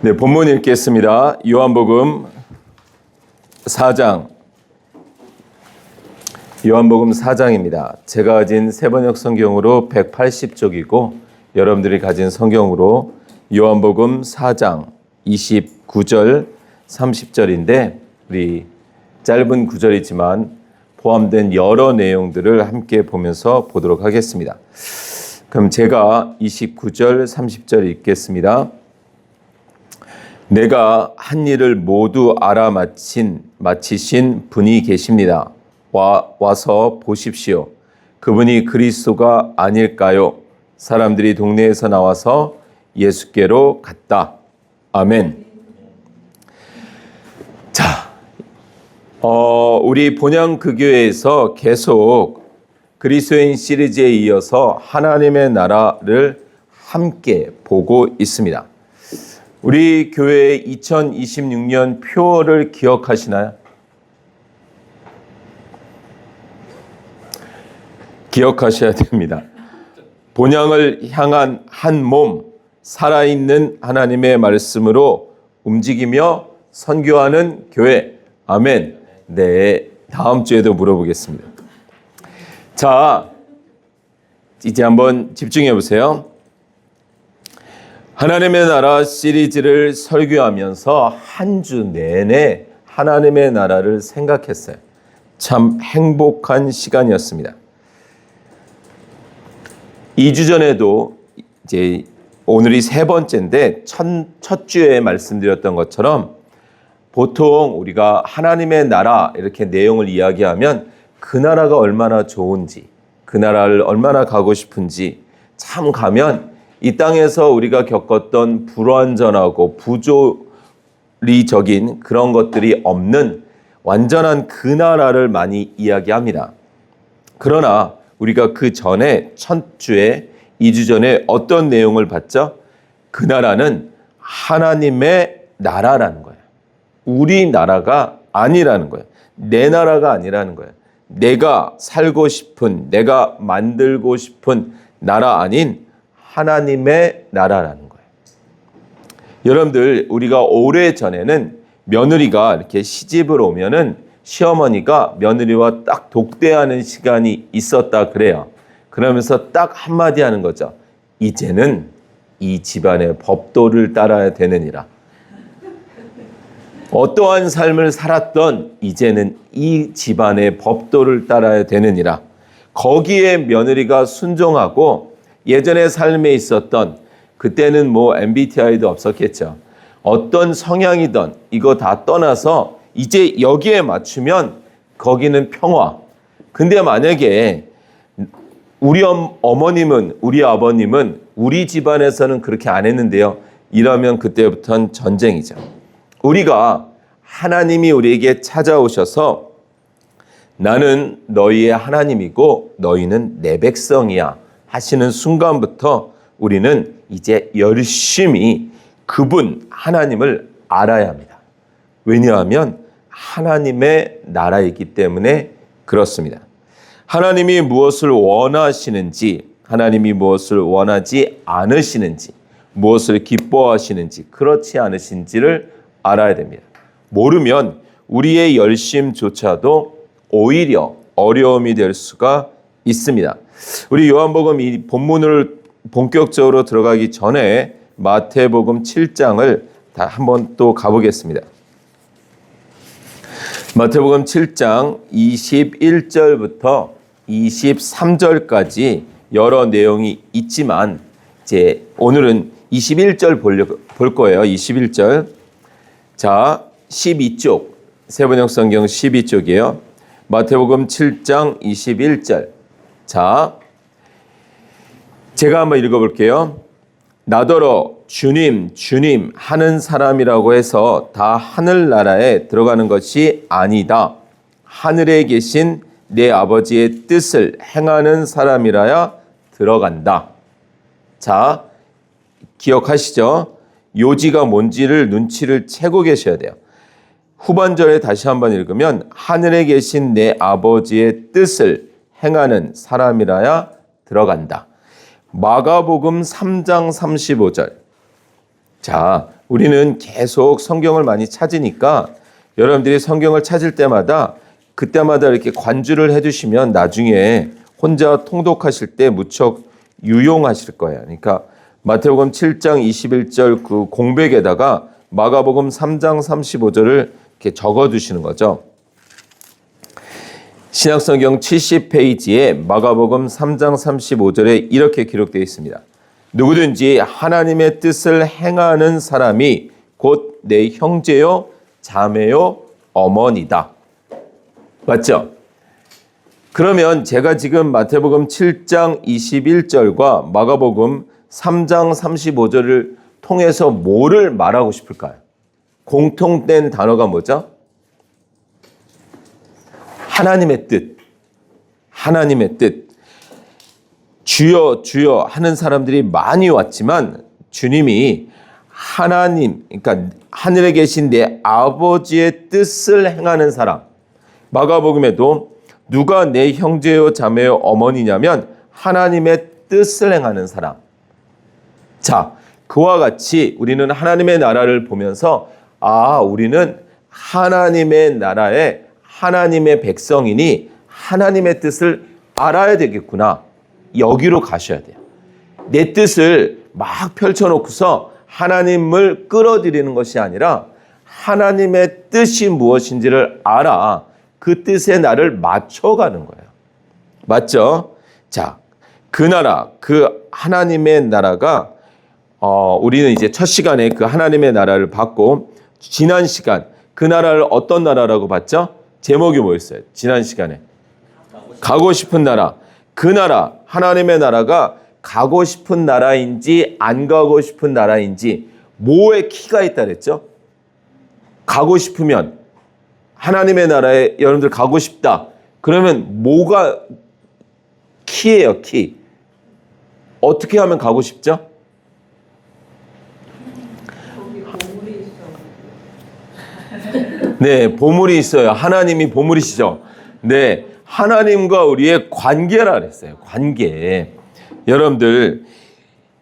네, 본문 읽겠습니다. 요한복음 4장. 요한복음 4장입니다. 제가 가진 세번역 성경으로 180쪽이고 여러분들이 가진 성경으로 요한복음 4장 29절 30절인데 우리 짧은 구절이지만 포함된 여러 내용들을 함께 보면서 보도록 하겠습니다. 그럼 제가 29절 30절 읽겠습니다. 내가 한 일을 모두 마치신 분이 계십니다. 와서 보십시오. 그분이 그리스도가 아닐까요? 사람들이 동네에서 나와서 예수께로 갔다. 아멘. 자, 우리 본향 그 교회에서 계속 그리스도인 시리즈에 이어서 하나님의 나라를 함께 보고 있습니다. 우리 교회의 2026년 표어를 기억하시나요? 기억하셔야 됩니다. 본향을 향한 한 몸, 살아있는 하나님의 말씀으로 움직이며 선교하는 교회. 아멘. 네, 다음 주에도 물어보겠습니다. 자, 이제 한번 집중해 보세요. 하나님의 나라 시리즈를 설교하면서 한 주 내내 하나님의 나라를 생각했어요. 참 행복한 시간이었습니다. 2주 전에도 이제 오늘이 세 번째인데 첫 주에 말씀드렸던 것처럼 보통 우리가 하나님의 나라 이렇게 내용을 이야기하면 그 나라가 얼마나 좋은지, 그 나라를 얼마나 가고 싶은지, 참 가면 이 땅에서 우리가 겪었던 불완전하고 부조리적인 그런 것들이 없는 완전한 그 나라를 많이 이야기합니다. 그러나 우리가 그 전에 첫 주에 2주 전에 어떤 내용을 봤죠? 그 나라는 하나님의 나라라는 거예요. 우리 나라가 아니라는 거예요. 내 나라가 아니라는 거예요. 내가 살고 싶은, 내가 만들고 싶은 나라 아닌 하나님의 나라라는 거예요. 여러분들, 우리가 오래전에는 며느리가 이렇게 시집을 오면은 시어머니가 며느리와 딱 독대하는 시간이 있었다 그래요. 그러면서 딱 한마디 하는 거죠. 이제는 이 집안의 법도를 따라야 되느니라. 어떠한 삶을 살았던 이제는 이 집안의 법도를 따라야 되느니라. 거기에 며느리가 순종하고 예전의 삶에 있었던, 그때는 뭐 MBTI도 없었겠죠. 어떤 성향이든 이거 다 떠나서 이제 여기에 맞추면 거기는 평화. 근데 만약에 우리 어머님은, 우리 아버님은 우리 집안에서는 그렇게 안 했는데요. 이러면 그때부터는 전쟁이죠. 우리가 하나님이 우리에게 찾아오셔서 나는 너희의 하나님이고 너희는 내 백성이야 하시는 순간부터 우리는 이제 열심히 그분 하나님을 알아야 합니다. 왜냐하면 하나님의 나라이기 때문에 그렇습니다. 하나님이 무엇을 원하시는지, 하나님이 무엇을 원하지 않으시는지, 무엇을 기뻐하시는지, 그렇지 않으신지를 알아야 됩니다. 모르면 우리의 열심조차도 오히려 어려움이 될 수가 있습니다. 우리 요한복음 이 본문을 본격적으로 들어가기 전에 마태복음 7장을 한번 또 가보겠습니다. 마태복음 7장 21절부터 23절까지 여러 내용이 있지만 이제 오늘은 21절 볼 거예요. 21절. 자, 12쪽. 세번역 성경 12쪽이에요. 마태복음 7장 21절. 자, 제가 한번 읽어볼게요. 나더러 주님, 주님 하는 사람이라고 해서 다 하늘나라에 들어가는 것이 아니다. 하늘에 계신 내 아버지의 뜻을 행하는 사람이라야 들어간다. 자, 기억하시죠? 요지가 뭔지를 눈치를 채고 계셔야 돼요. 후반절에 다시 한번 읽으면 하늘에 계신 내 아버지의 뜻을 행하는 사람이라야 들어간다. 마가복음 3장 35절. 자, 우리는 계속 성경을 많이 찾으니까 여러분들이 성경을 찾을 때마다 그때마다 이렇게 관주를 해두시면 나중에 혼자 통독하실 때 무척 유용하실 거예요. 그러니까 마태복음 7장 21절 그 공백에다가 마가복음 3장 35절을 이렇게 적어두시는 거죠. 신약성경 70페이지에 마가복음 3장 35절에 이렇게 기록되어 있습니다. 누구든지 하나님의 뜻을 행하는 사람이 곧 내 형제요, 자매요, 어머니다. 맞죠? 그러면 제가 지금 마태복음 7장 21절과 마가복음 3장 35절을 통해서 뭐를 말하고 싶을까요? 공통된 단어가 뭐죠? 하나님의 뜻. 하나님의 뜻. 주여 주여 하는 사람들이 많이 왔지만 주님이 하나님, 그러니까 하늘에 계신 내 아버지의 뜻을 행하는 사람. 마가복음에도 누가 내 형제요 자매요 어머니냐면 하나님의 뜻을 행하는 사람. 자, 그와 같이 우리는 하나님의 나라를 보면서 우리는 하나님의 나라에 하나님의 백성이니 하나님의 뜻을 알아야 되겠구나. 여기로 가셔야 돼요. 내 뜻을 막 펼쳐놓고서 하나님을 끌어들이는 것이 아니라 하나님의 뜻이 무엇인지를 알아 그 뜻에 나를 맞춰가는 거예요. 맞죠? 자, 그 나라, 그 하나님의 나라가 우리는 이제 첫 시간에 그 하나님의 나라를 봤고 지난 시간 그 나라를 어떤 나라라고 봤죠? 제목이 뭐였어요? 지난 시간에 가고 싶은 나라. 그 나라, 하나님의 나라가 가고 싶은 나라인지 안 가고 싶은 나라인지 뭐에 키가 있다 그랬죠? 가고 싶으면 하나님의 나라에 여러분들 가고 싶다. 그러면 뭐가 키예요, 키? 어떻게 하면 가고 싶죠? 네, 보물이 있어요. 하나님이 보물이시죠. 네, 하나님과 우리의 관계라 그랬어요. 관계. 여러분들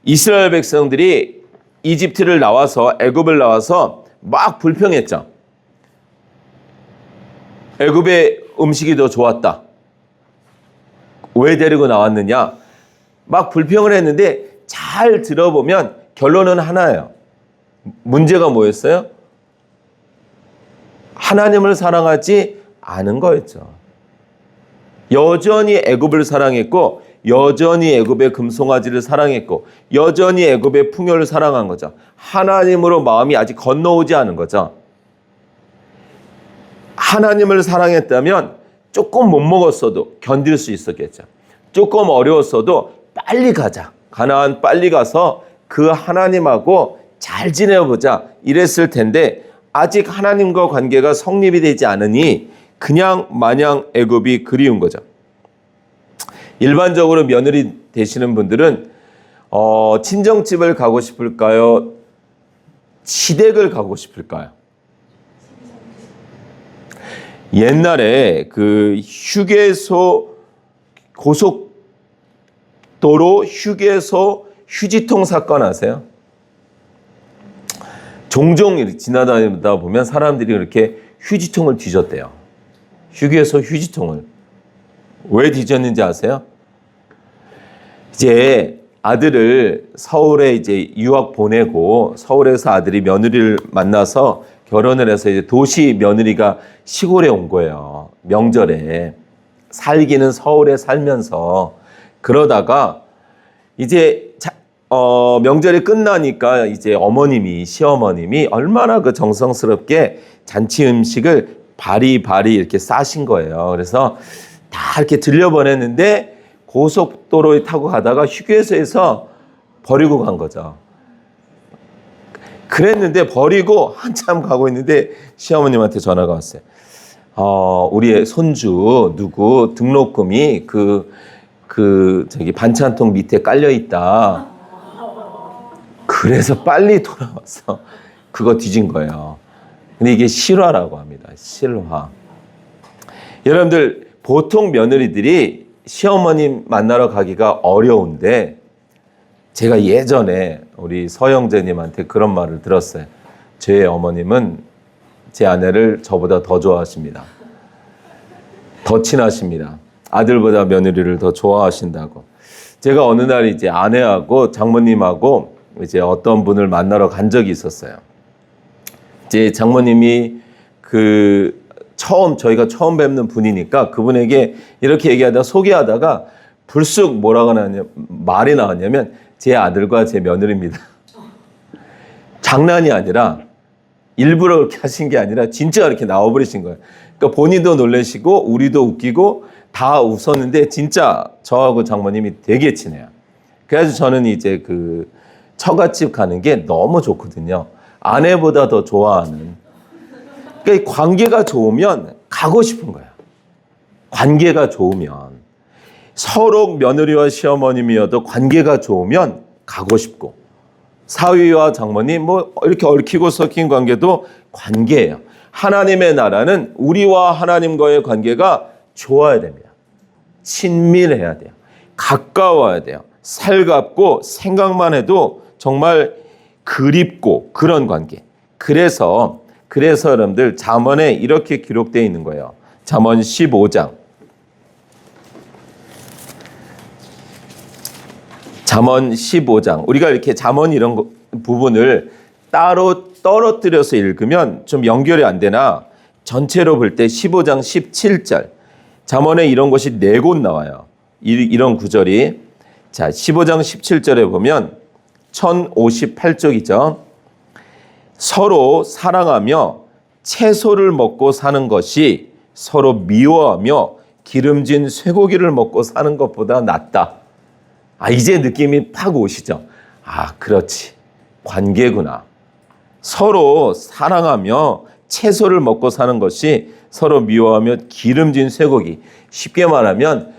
이스라엘 백성들이 이집트를 나와서 애굽을 나와서 막 불평했죠. 애굽의 음식이 더 좋았다. 왜 데리고 나왔느냐? 막 불평을 했는데 잘 들어보면 결론은 하나예요. 문제가 뭐였어요? 하나님을 사랑하지 않은 거였죠. 여전히 애굽을 사랑했고 여전히 애굽의 금송아지를 사랑했고 여전히 애굽의 풍요를 사랑한 거죠. 하나님으로 마음이 아직 건너오지 않은 거죠. 하나님을 사랑했다면 조금 못 먹었어도 견딜 수 있었겠죠. 조금 어려웠어도 빨리 가자. 가나안 빨리 가서 그 하나님하고 잘 지내보자 이랬을 텐데 아직 하나님과 관계가 성립이 되지 않으니 그냥 마냥 애굽이 그리운 거죠. 일반적으로 며느리 되시는 분들은 친정집을 가고 싶을까요? 시댁을 가고 싶을까요? 옛날에 그 휴게소 고속도로 휴게소 휴지통 사건 아세요? 종종 지나다니다 보면 사람들이 이렇게 휴지통을 뒤졌대요. 휴게소 휴지통을. 왜 뒤졌는지 아세요? 이제 아들을 서울에 이제 유학 보내고 서울에서 아들이 며느리를 만나서 결혼을 해서 이제 도시 며느리가 시골에 온 거예요. 명절에. 살기는 서울에 살면서. 그러다가 이제 명절이 끝나니까 이제 시어머님이 얼마나 그 정성스럽게 잔치 음식을 바리바리 이렇게 싸신 거예요. 그래서 다 이렇게 들려보냈는데 고속도로에 타고 가다가 휴게소에서 버리고 간 거죠. 그랬는데 버리고 한참 가고 있는데 시어머님한테 전화가 왔어요. 우리의 손주 누구 등록금이 저기 반찬통 밑에 깔려 있다. 그래서 빨리 돌아와서 그거 뒤진 거예요. 근데 이게 실화라고 합니다. 실화. 여러분들 보통 며느리들이 시어머님 만나러 가기가 어려운데 제가 예전에 우리 서영재님한테 그런 말을 들었어요. 제 어머님은 제 아내를 저보다 더 좋아하십니다. 더 친하십니다. 아들보다 며느리를 더 좋아하신다고. 제가 어느 날 이제 아내하고 장모님하고 이제 어떤 분을 만나러 간 적이 있었어요. 이제 장모님이 저희가 처음 뵙는 분이니까 그분에게 이렇게 얘기하다 소개하다가 불쑥 말이 나왔냐면 제 아들과 제 며느리입니다. 장난이 아니라 일부러 그렇게 하신 게 아니라 진짜 이렇게 나와버리신 거예요. 그러니까 본인도 놀라시고 우리도 웃기고 다 웃었는데 진짜 저하고 장모님이 되게 친해요. 그래서 저는 이제 처갓집 가는 게 너무 좋거든요. 아내보다 더 좋아하는. 그러니까 이 관계가 좋으면 가고 싶은 거예요. 관계가 좋으면. 서로 며느리와 시어머님이어도 관계가 좋으면 가고 싶고, 사위와 장모님 이렇게 얽히고 섞인 관계도 관계예요. 하나님의 나라는 우리와 하나님과의 관계가 좋아야 됩니다. 친밀해야 돼요. 가까워야 돼요. 살갑고 생각만 해도 정말 그립고 그런 관계. 그래서 여러분들 잠언에 이렇게 기록되어 있는 거예요. 잠언 15장. 잠언 15장. 우리가 이렇게 잠언 이런 부분을 따로 떨어뜨려서 읽으면 좀 연결이 안 되나 전체로 볼 때 15장 17절. 잠언에 이런 것이 4곳 나와요. 이런 구절이. 자, 15장 17절에 보면 1058쪽이죠. 서로 사랑하며 채소를 먹고 사는 것이 서로 미워하며 기름진 쇠고기를 먹고 사는 것보다 낫다. 이제 느낌이 팍 오시죠? 그렇지. 관계구나. 서로 사랑하며 채소를 먹고 사는 것이 서로 미워하며 기름진 쇠고기. 쉽게 말하면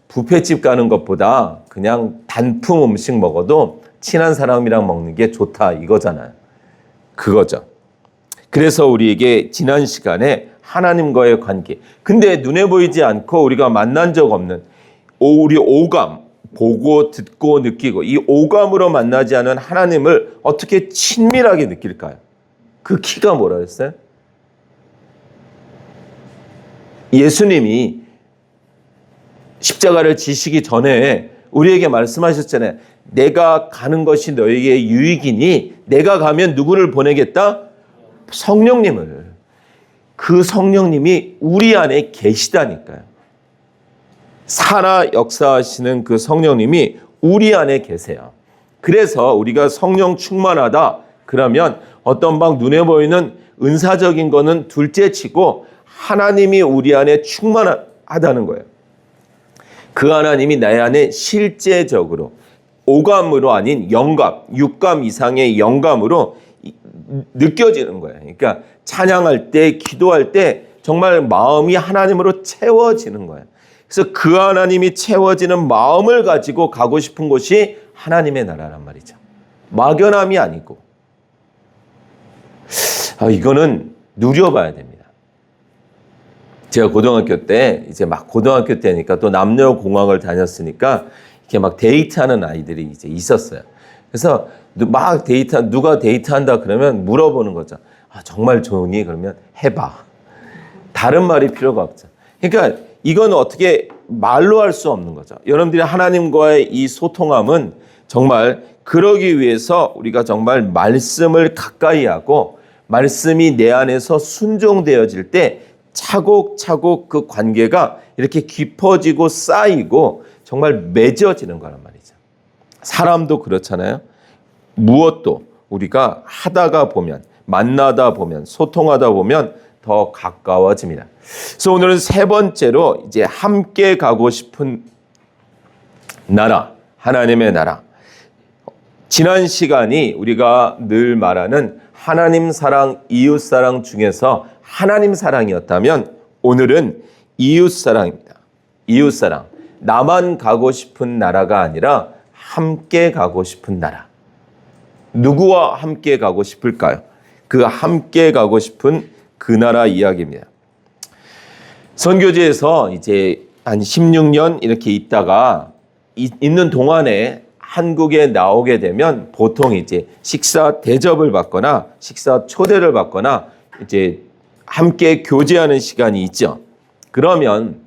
뷔페집 가는 것보다 그냥 단품 음식 먹어도 친한 사람이랑 먹는 게 좋다 이거잖아요. 그거죠. 그래서 우리에게 지난 시간에 하나님과의 관계. 근데 눈에 보이지 않고 우리가 만난 적 없는 우리 오감, 보고 듣고 느끼고 이 오감으로 만나지 않은 하나님을 어떻게 친밀하게 느낄까요? 그 키가 뭐라 했어요? 예수님이 십자가를 지시기 전에 우리에게 말씀하셨잖아요. 내가 가는 것이 너에게 유익이니 내가 가면 누구를 보내겠다? 성령님을. 그 성령님이 우리 안에 계시다니까요. 살아 역사하시는 그 성령님이 우리 안에 계세요. 그래서 우리가 성령 충만하다 그러면 어떤 눈에 보이는 은사적인 거는 둘째치고 하나님이 우리 안에 충만하다는 거예요. 그 하나님이 내 안에 실제적으로 오감으로 아닌 영감, 육감 이상의 영감으로 느껴지는 거예요. 그러니까 찬양할 때, 기도할 때 정말 마음이 하나님으로 채워지는 거예요. 그래서 그 하나님이 채워지는 마음을 가지고 가고 싶은 곳이 하나님의 나라란 말이죠. 막연함이 아니고. 이거는 누려봐야 됩니다. 제가 고등학교 때 이제 고등학교 때니까 또 남녀공학을 다녔으니까 이렇게 데이트하는 아이들이 이제 있었어요. 그래서 누가 데이트한다 그러면 물어보는 거죠. 정말 좋으니? 그러면 해봐. 다른 말이 필요가 없죠. 그러니까 이건 어떻게 말로 할 수 없는 거죠. 여러분들이 하나님과의 이 소통함은 정말 그러기 위해서 우리가 정말 말씀을 가까이 하고 말씀이 내 안에서 순종되어질 때 차곡차곡 그 관계가 이렇게 깊어지고 쌓이고 정말 맺어지는 거란 말이죠. 사람도 그렇잖아요. 무엇도 우리가 하다가 보면, 만나다 보면, 소통하다 보면 더 가까워집니다. 그래서 오늘은 세 번째로 이제 함께 가고 싶은 나라, 하나님의 나라. 지난 시간이 우리가 늘 말하는 하나님 사랑, 이웃 사랑 중에서 하나님 사랑이었다면 오늘은 이웃 사랑입니다. 이웃 사랑. 나만 가고 싶은 나라가 아니라 함께 가고 싶은 나라. 누구와 함께 가고 싶을까요? 그 함께 가고 싶은 그 나라 이야기입니다. 선교지에서 이제 한 16년 이렇게 있다가 있는 동안에 한국에 나오게 되면 보통 이제 식사 대접을 받거나 식사 초대를 받거나 이제 함께 교제하는 시간이 있죠. 그러면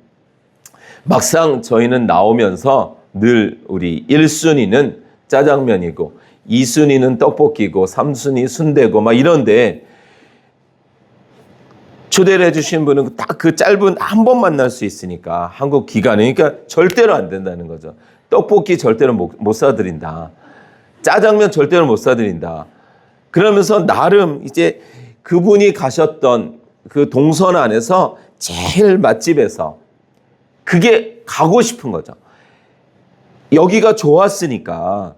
막상 저희는 나오면서 늘 우리 1순위는 짜장면이고 2순위는 떡볶이고 3순위 순대고 막 이런데 초대를 해주신 분은 딱 그 짧은 한 번 만날 수 있으니까 한국 기간에 그러니까 절대로 안 된다는 거죠. 떡볶이 절대로 못 사드린다. 짜장면 절대로 못 사드린다. 그러면서 나름 이제 그분이 가셨던 그 동선 안에서 제일 맛집에서 그게 가고 싶은 거죠. 여기가 좋았으니까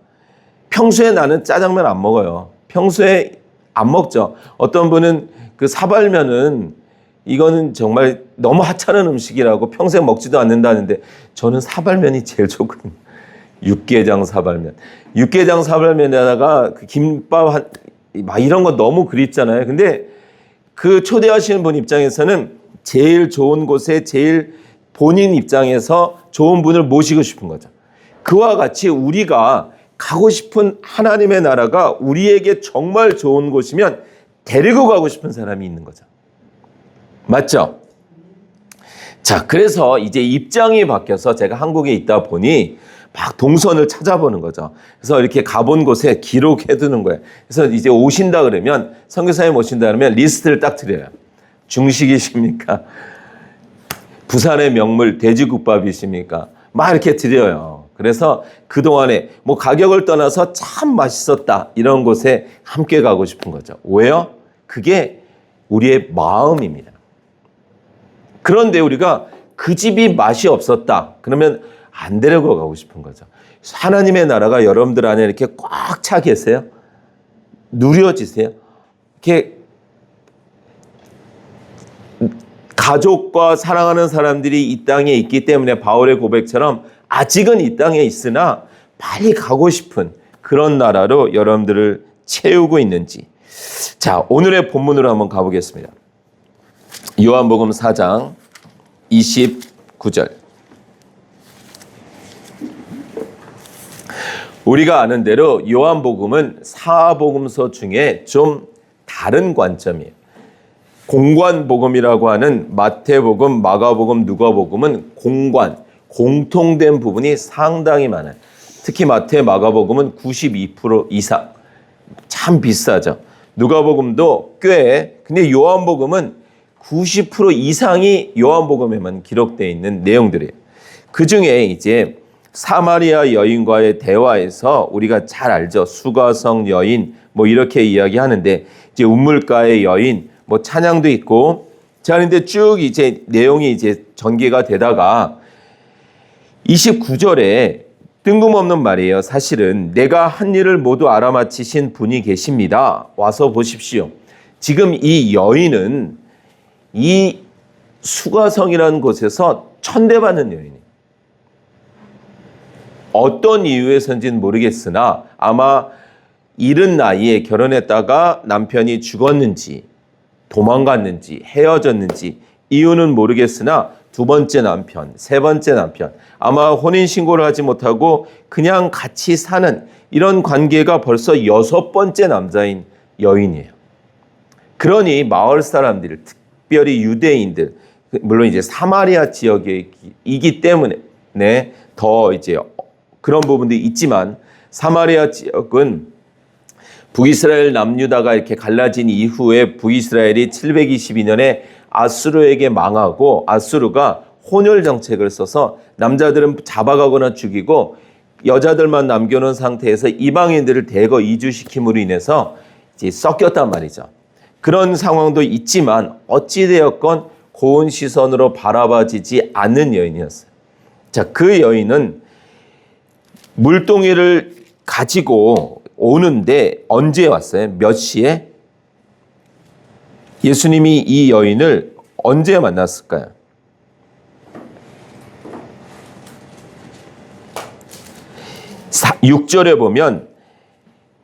평소에 나는 짜장면 안 먹어요. 평소에 안 먹죠. 어떤 분은 그 사발면은 이거는 정말 너무 하찮은 음식이라고 평생 먹지도 않는다는데 저는 사발면이 제일 좋거든요. 육개장 사발면. 육개장 사발면에다가 그 김밥 막 이런 거 너무 그립잖아요. 근데 그 초대하시는 분 입장에서는 제일 좋은 곳에 제일 본인 입장에서 좋은 분을 모시고 싶은 거죠. 그와 같이 우리가 가고 싶은 하나님의 나라가 우리에게 정말 좋은 곳이면 데리고 가고 싶은 사람이 있는 거죠. 맞죠? 자, 그래서 이제 입장이 바뀌어서 제가 한국에 있다 보니 막 동선을 찾아보는 거죠. 그래서 이렇게 가본 곳에 기록해 두는 거예요. 그래서 이제 오신다 그러면, 선교사님 오신다 그러면 리스트를 딱 드려요. 중식이십니까? 부산의 명물 돼지국밥이십니까? 막 이렇게 드려요. 그래서 그동안에 뭐 가격을 떠나서 참 맛있었다 이런 곳에 함께 가고 싶은 거죠. 왜요? 그게 우리의 마음입니다. 그런데 우리가 그 집이 맛이 없었다 그러면 안 데리고 가고 싶은 거죠. 하나님의 나라가 여러분들 안에 이렇게 꽉 차 계세요? 누려지세요? 이렇게 가족과 사랑하는 사람들이 이 땅에 있기 때문에 바울의 고백처럼 아직은 이 땅에 있으나 빨리 가고 싶은 그런 나라로 여러분들을 채우고 있는지. 자, 오늘의 본문으로 한번 가보겠습니다. 요한복음 4장 29절. 우리가 아는 대로 요한복음은 사복음서 중에 좀 다른 관점이에요. 공관복음이라고 하는 마태복음, 마가복음, 누가복음은 공통된 부분이 상당히 많아요. 특히 마태, 마가복음은 92% 이상. 참 비싸죠. 누가복음도 꽤, 근데 요한복음은 90% 이상이 요한복음에만 기록되어 있는 내용들이에요. 그 중에 이제 사마리아 여인과의 대화에서 우리가 잘 알죠. 수가성 여인, 뭐 이렇게 이야기하는데, 이제 우물가의 여인, 뭐 찬양도 있고, 자, 근데 쭉 이제 내용이 이제 전개가 되다가 29절에 뜬금없는 말이에요. 사실은 내가 한 일을 모두 알아맞히신 분이 계십니다. 와서 보십시오. 지금 이 여인은 이 수가성이라는 곳에서 천대받는 여인이에요. 어떤 이유에서인지는 모르겠으나 아마 이른 나이에 결혼했다가 남편이 죽었는지 도망갔는지 헤어졌는지 이유는 모르겠으나 두 번째 남편, 세 번째 남편, 아마 혼인신고를 하지 못하고 그냥 같이 사는 이런 관계가 벌써 여섯 번째 남자인 여인이에요. 그러니 마을 사람들, 특별히 유대인들, 물론 이제 사마리아 지역이기 때문에 더 이제 그런 부분도 있지만 사마리아 지역은 북이스라엘 남유다가 이렇게 갈라진 이후에 북이스라엘이 722년에 아수르에게 망하고 아수르가 혼혈 정책을 써서 남자들은 잡아가거나 죽이고 여자들만 남겨놓은 상태에서 이방인들을 대거 이주시킴으로 인해서 이제 섞였단 말이죠. 그런 상황도 있지만 어찌되었건 고운 시선으로 바라봐지지 않는 여인이었어요. 자, 그 여인은 물동이를 가지고 오는데 언제 왔어요? 몇 시에? 예수님이 이 여인을 언제 만났을까요? 6절에 보면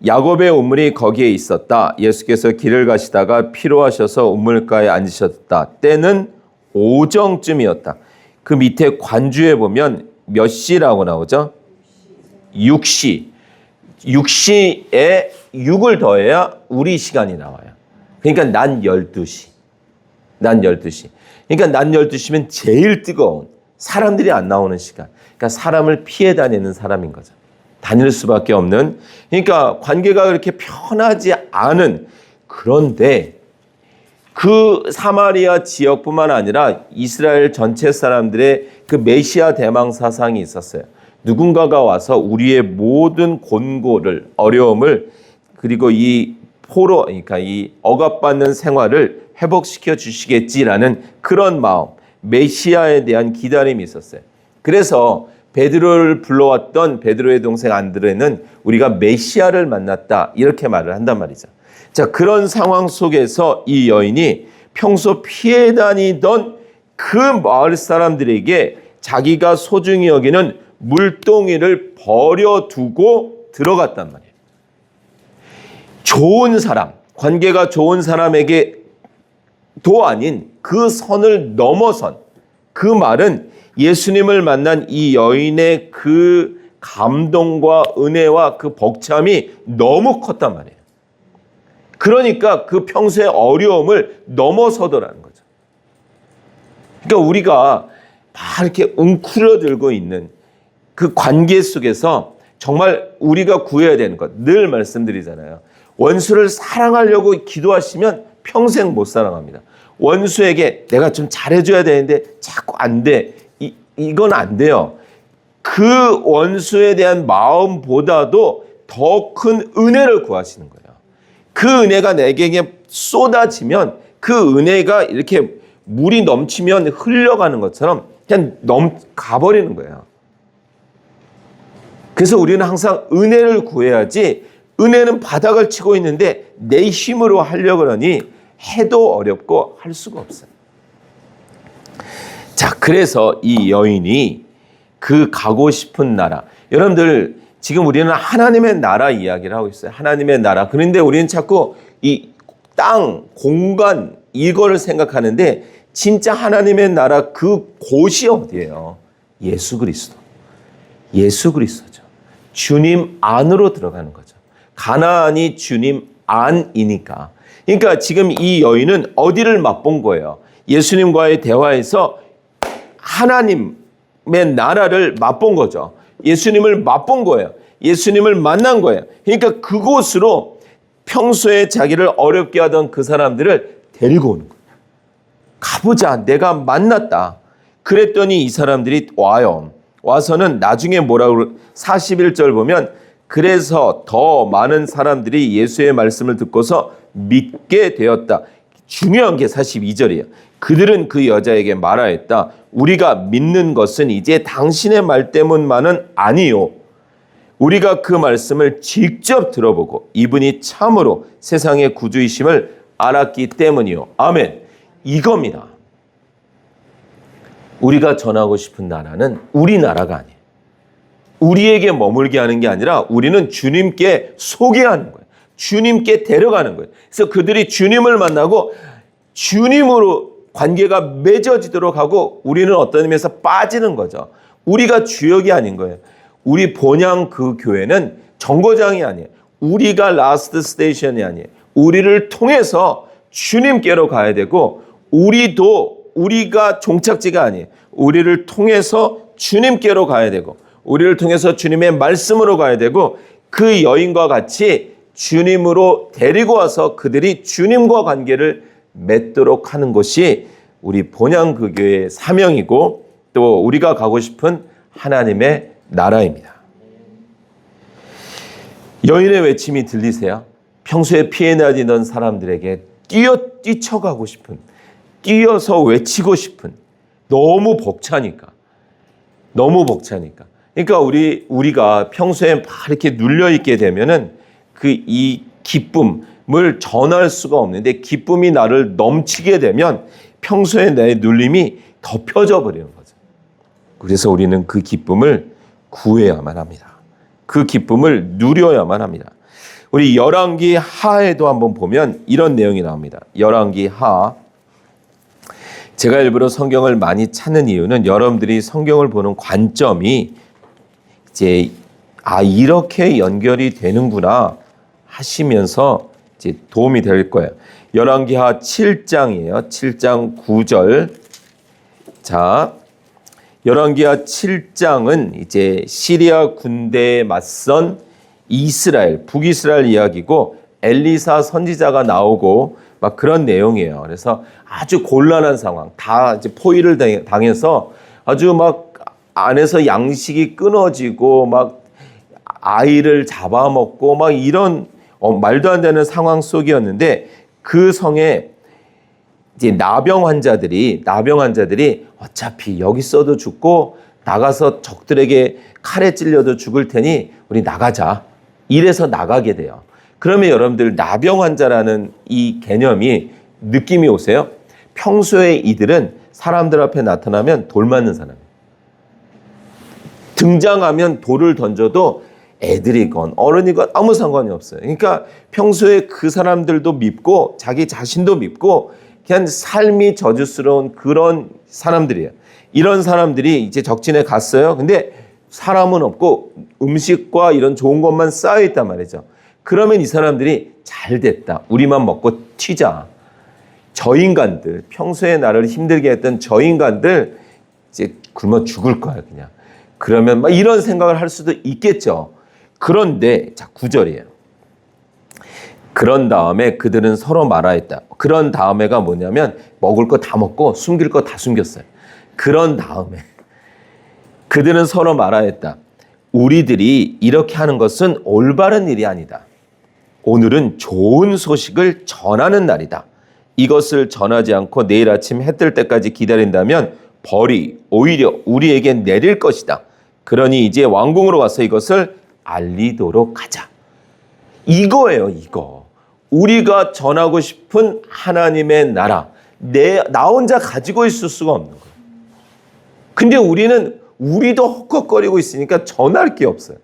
야곱의 우물이 거기에 있었다. 예수께서 길을 가시다가 피로하셔서 우물가에 앉으셨다. 때는 오정쯤이었다. 그 밑에 관주에 보면 몇 시라고 나오죠? 6시. 6시에 6을 더해야 우리 시간이 나와요. 그러니까 낮 12시. 낮 12시. 그러니까 낮 12시면 제일 뜨거운 사람들이 안 나오는 시간. 그러니까 사람을 피해 다니는 사람인 거죠. 다닐 수밖에 없는. 그러니까 관계가 그렇게 편하지 않은. 그런데 그 사마리아 지역뿐만 아니라 이스라엘 전체 사람들의 그 메시아 대망 사상이 있었어요. 누군가가 와서 우리의 모든 곤고를, 어려움을, 그리고 이 포로, 그러니까 이 억압받는 생활을 회복시켜 주시겠지라는 그런 마음, 메시아에 대한 기다림이 있었어요. 그래서 베드로를 불러왔던 베드로의 동생 안드레는 우리가 메시아를 만났다, 이렇게 말을 한단 말이죠. 자, 그런 상황 속에서 이 여인이 평소 피해 다니던 그 마을 사람들에게 자기가 소중히 여기는 물동이를 버려두고 들어갔단 말이에요. 좋은 사람, 관계가 좋은 사람에게도 아닌 그 선을 넘어선 그 말은 예수님을 만난 이 여인의 그 감동과 은혜와 그 벅참이 너무 컸단 말이에요. 그러니까 그 평소의 어려움을 넘어서더라는 거죠. 그러니까 우리가 막 이렇게 웅크러들고 있는 그 관계 속에서 정말 우리가 구해야 되는 것, 늘 말씀드리잖아요. 원수를 사랑하려고 기도하시면 평생 못 사랑합니다. 원수에게 내가 좀 잘해줘야 되는데 자꾸 안 돼. 이건 안 돼요. 그 원수에 대한 마음보다도 더 큰 은혜를 구하시는 거예요. 그 은혜가 내게 쏟아지면 그 은혜가 이렇게 물이 넘치면 흘러가는 것처럼 그냥 가버리는 거예요. 그래서 우리는 항상 은혜를 구해야지, 은혜는 바닥을 치고 있는데 내 힘으로 하려고 하니 해도 어렵고 할 수가 없어요. 자, 그래서 이 여인이 그 가고 싶은 나라, 여러분들 지금 우리는 하나님의 나라 이야기를 하고 있어요. 하나님의 나라. 그런데 우리는 자꾸 이 땅, 공간 이거를 생각하는데 진짜 하나님의 나라 그 곳이 어디예요? 예수 그리스도. 예수 그리스도죠. 주님 안으로 들어가는 거죠. 가나안이 주님 안이니까. 그러니까 지금 이 여인은 어디를 맛본 거예요? 예수님과의 대화에서 하나님의 나라를 맛본 거죠. 예수님을 맛본 거예요. 예수님을 만난 거예요. 그러니까 그곳으로 평소에 자기를 어렵게 하던 그 사람들을 데리고 오는 거예요. 가보자. 내가 만났다. 그랬더니 이 사람들이 와요. 와서는 나중에 뭐라고 41절 보면 그래서 더 많은 사람들이 예수의 말씀을 듣고서 믿게 되었다. 중요한 게 42절이에요. 그들은 그 여자에게 말하였다. 우리가 믿는 것은 이제 당신의 말 때문만은 아니요. 우리가 그 말씀을 직접 들어보고 이분이 참으로 세상의 구주이심을 알았기 때문이요. 아멘. 이겁니다. 우리가 전하고 싶은 나라는 우리 나라가 아니에요. 우리에게 머물게 하는 게 아니라 우리는 주님께 소개하는 거예요. 주님께 데려가는 거예요. 그래서 그들이 주님을 만나고 주님으로 관계가 맺어지도록 하고 우리는 어떤 의미에서 빠지는 거죠. 우리가 주역이 아닌 거예요. 우리 본향 그 교회는 정거장이 아니에요. 우리가 라스트 스테이션이 아니에요. 우리를 통해서 주님께로 가야 되고 우리가 종착지가 아니에요. 우리를 통해서 주님께로 가야 되고 우리를 통해서 주님의 말씀으로 가야 되고 그 여인과 같이 주님으로 데리고 와서 그들이 주님과 관계를 맺도록 하는 것이 우리 본향 그 교회의 사명이고 또 우리가 가고 싶은 하나님의 나라입니다. 여인의 외침이 들리세요? 평소에 피해 다니던 사람들에게 뛰쳐가고 싶은, 뛰어서 외치고 싶은, 너무 벅차니까. 그러니까 우리가 평소에 막 이렇게 눌려 있게 되면은 이 기쁨을 전할 수가 없는데 기쁨이 나를 넘치게 되면 평소에 내 눌림이 덮여져 버리는 거죠. 그래서 우리는 그 기쁨을 구해야만 합니다. 그 기쁨을 누려야만 합니다. 우리 열왕기 하에도 한번 보면 이런 내용이 나옵니다. 열왕기 하. 제가 일부러 성경을 많이 찾는 이유는 여러분들이 성경을 보는 관점이 이제 이렇게 연결이 되는구나 하시면서 이제 도움이 될 거예요. 열왕기하 7장이에요. 7장 9절. 자, 열왕기하 7장은 이제 시리아 군대에 맞선 이스라엘, 북이스라엘 이야기고 엘리사 선지자가 나오고 막 그런 내용이에요. 그래서 아주 곤란한 상황, 다 이제 포위를 당해서 아주 막 안에서 양식이 끊어지고 막 아이를 잡아먹고 막 이런 말도 안 되는 상황 속이었는데 그 성에 이제 나병 환자들이 어차피 여기 있어도 죽고 나가서 적들에게 칼에 찔려도 죽을 테니 우리 나가자. 이래서 나가게 돼요. 그러면 여러분들 나병 환자라는 이 개념이 느낌이 오세요? 평소에 이들은 사람들 앞에 나타나면 돌 맞는 사람이에요. 등장하면 돌을 던져도 애들이건 어른이건 아무 상관이 없어요. 그러니까 평소에 그 사람들도 밉고 자기 자신도 밉고 그냥 삶이 저주스러운 그런 사람들이에요. 이런 사람들이 이제 적진에 갔어요. 근데 사람은 없고 음식과 이런 좋은 것만 쌓여 있단 말이죠. 그러면 이 사람들이 잘 됐다. 우리만 먹고 튀자. 저 인간들, 평소에 나를 힘들게 했던 저 인간들 이제 굶어 죽을 거야, 그냥. 그러면 막 이런 생각을 할 수도 있겠죠. 그런데 자, 9절이에요. 그런 다음에 그들은 서로 말하였다. 그런 다음에가 뭐냐면 먹을 거 다 먹고 숨길 거 다 숨겼어요. 그런 다음에 그들은 서로 말하였다. 우리들이 이렇게 하는 것은 올바른 일이 아니다. 오늘은 좋은 소식을 전하는 날이다. 이것을 전하지 않고 내일 아침 해 뜰 때까지 기다린다면 벌이 오히려 우리에게 내릴 것이다. 그러니 이제 왕궁으로 가서 이것을 알리도록 하자. 이거예요, 이거. 우리가 전하고 싶은 하나님의 나라. 나 혼자 가지고 있을 수가 없는 거예요. 근데 우리도 헉헉거리고 있으니까 전할 게 없어요.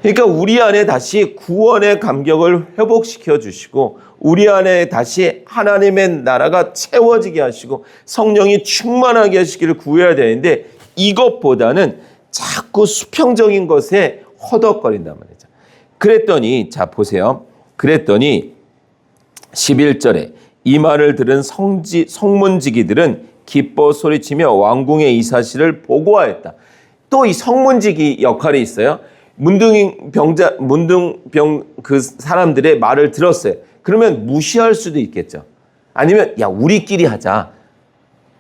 그러니까 우리 안에 다시 구원의 감격을 회복시켜 주시고 우리 안에 다시 하나님의 나라가 채워지게 하시고 성령이 충만하게 하시기를 구해야 되는데 이것보다는 자꾸 수평적인 것에 허덕거린단 말이죠. 그랬더니 자 보세요. 그랬더니 11절에 이 말을 들은 성문지기들은 기뻐 소리치며 왕궁에 이 사실을 보고하였다. 또 이 성문지기 역할이 있어요. 문둥병 그 사람들의 말을 들었어요. 그러면 무시할 수도 있겠죠. 아니면 야 우리끼리 하자.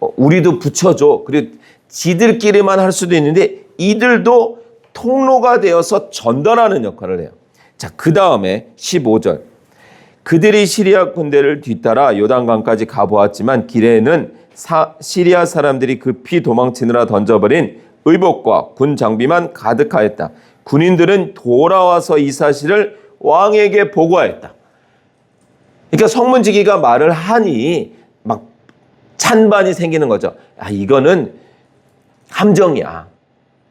우리도 붙여줘. 그리고 지들끼리만 할 수도 있는데 이들도 통로가 되어서 전달하는 역할을 해요. 자, 그 다음에 15절. 그들이 시리아 군대를 뒤따라 요단강까지 가보았지만 길에는 시리아 사람들이 급히 도망치느라 던져버린 의복과 군 장비만 가득하였다. 군인들은 돌아와서 이 사실을 왕에게 보고하였다. 그러니까 성문지기가 말을 하니 막 찬반이 생기는 거죠. 이거는 함정이야.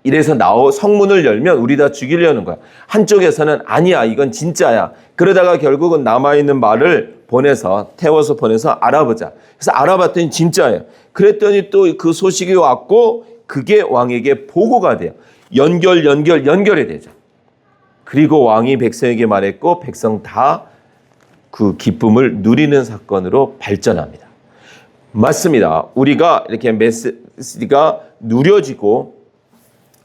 이래서 성문을 열면 우리 다 죽이려는 거야. 한쪽에서는 아니야, 이건 진짜야. 그러다가 결국은 남아있는 말을 태워서 보내서 알아보자. 그래서 알아봤더니 진짜예요. 그랬더니 또 그 소식이 왔고 그게 왕에게 보고가 돼요. 연결이 되죠. 그리고 왕이 백성에게 말했고 백성 다 그 기쁨을 누리는 사건으로 발전합니다. 맞습니다. 우리가 이렇게 메시지가 누려지고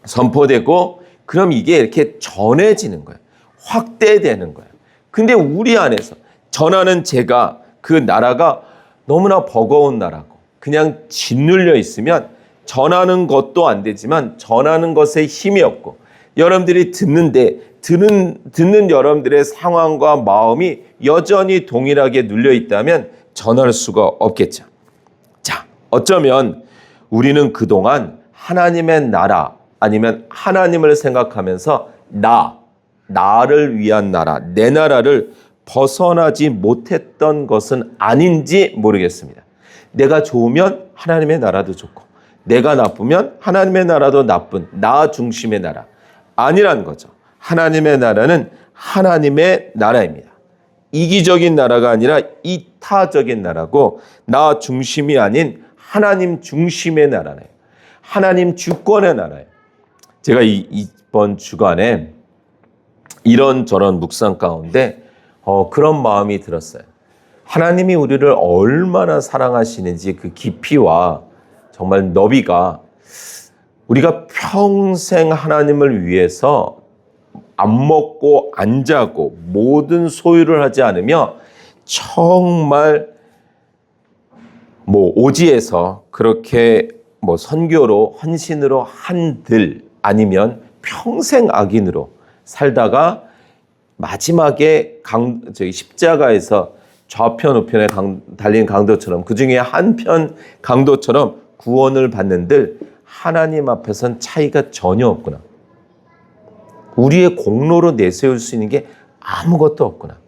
선포되고 그럼 이게 이렇게 전해지는 거예요. 확대되는 거예요. 근데 우리 안에서 전하는 제가 그 나라가 너무나 버거운 나라고 그냥 짓눌려 있으면 전하는 것도 안 되지만 전하는 것에 힘이 없고 여러분들이 듣는 여러분들의 상황과 마음이 여전히 동일하게 눌려 있다면 전할 수가 없겠죠. 자, 어쩌면 우리는 그동안 하나님의 나라 아니면 하나님을 생각하면서 나를 위한 나라, 내 나라를 벗어나지 못했던 것은 아닌지 모르겠습니다. 내가 좋으면 하나님의 나라도 좋고 내가 나쁘면 하나님의 나라도 나쁜 나 중심의 나라 아니라는 거죠. 하나님의 나라는 하나님의 나라입니다. 이기적인 나라가 아니라 이타적인 나라고 나 중심이 아닌 하나님 중심의 나라네요. 하나님 주권의 나라예요. 제가 이번 주간에 이런저런 묵상 가운데 그런 마음이 들었어요. 하나님이 우리를 얼마나 사랑하시는지 그 깊이와 정말 너비가 우리가 평생 하나님을 위해서 안 먹고 안 자고 모든 소유를 하지 않으며 정말 오지에서 그렇게 선교로 헌신으로 한들 아니면 평생 악인으로 살다가 마지막에 십자가에서 좌편 우편에 달린 강도처럼 그 중에 한편 강도처럼 구원을 받는들 하나님 앞에선 차이가 전혀 없구나. 우리의 공로로 내세울 수 있는 게 아무것도 없구나.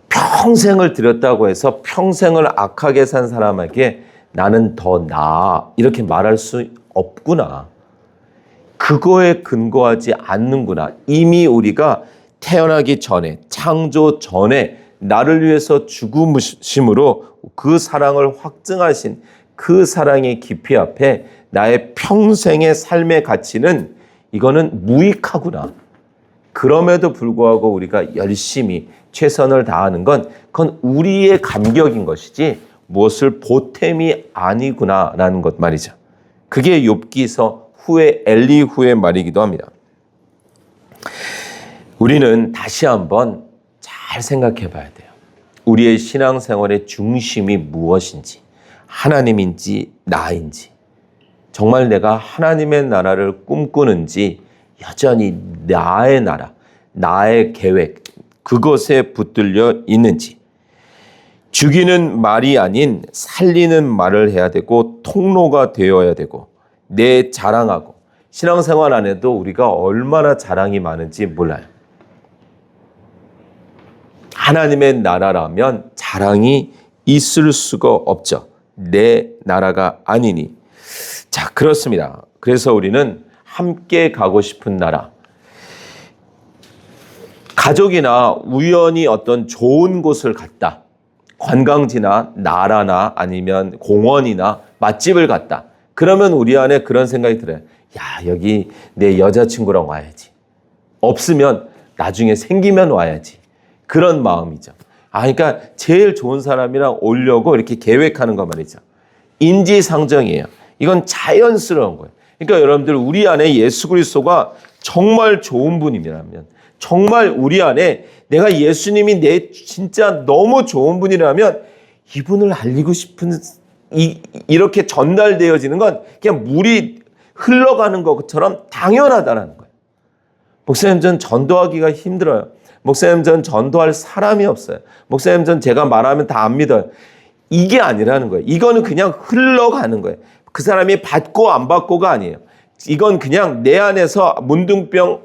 평생을 들였다고 해서 평생을 악하게 산 사람에게 나는 더 나아 이렇게 말할 수 없구나. 그거에 근거하지 않는구나. 이미 우리가 태어나기 전에 창조 전에 나를 위해서 죽으심으로 그 사랑을 확증하신 그 사랑의 깊이 앞에 나의 평생의 삶의 가치는 이거는 무익하구나. 그럼에도 불구하고 우리가 열심히 최선을 다하는 건 그건 우리의 감격인 것이지 무엇을 보탬이 아니구나라는 것 말이죠. 그게 욥기서 후에 엘리후의 말이기도 합니다. 우리는 다시 한번 잘 생각해 봐야 돼요. 우리의 신앙생활의 중심이 무엇인지, 하나님인지 나인지, 정말 내가 하나님의 나라를 꿈꾸는지 여전히 나의 나라, 나의 계획, 그것에 붙들려 있는지, 죽이는 말이 아닌 살리는 말을 해야 되고 통로가 되어야 되고 내 자랑하고 신앙생활 안에도 우리가 얼마나 자랑이 많은지 몰라요. 하나님의 나라라면 자랑이 있을 수가 없죠. 내 나라가 아니니. 자, 그렇습니다. 그래서 우리는 함께 가고 싶은 나라. 가족이나 우연히 어떤 좋은 곳을 갔다. 관광지나 나라나 아니면 공원이나 맛집을 갔다. 그러면 우리 안에 그런 생각이 들어요. 야, 여기 내 여자친구랑 와야지. 없으면 나중에 생기면 와야지. 그런 마음이죠. 그러니까 제일 좋은 사람이랑 오려고 이렇게 계획하는 거 말이죠. 인지상정이에요. 이건 자연스러운 거예요. 그러니까 여러분들 우리 안에 예수 그리스도가 정말 좋은 분이라면 정말 우리 안에 내가 예수님이 내 진짜 너무 좋은 분이라면 이분을 알리고 싶은 이렇게 전달되어지는 건 그냥 물이 흘러가는 것처럼 당연하다는 거예요. 목사님 전 전도하기가 힘들어요. 목사님 전 전도할 사람이 없어요. 목사님 전 제가 말하면 다 안 믿어요. 이게 아니라는 거예요. 이거는 그냥 흘러가는 거예요. 그 사람이 받고 안 받고가 아니에요. 이건 그냥 내 안에서 문둥이병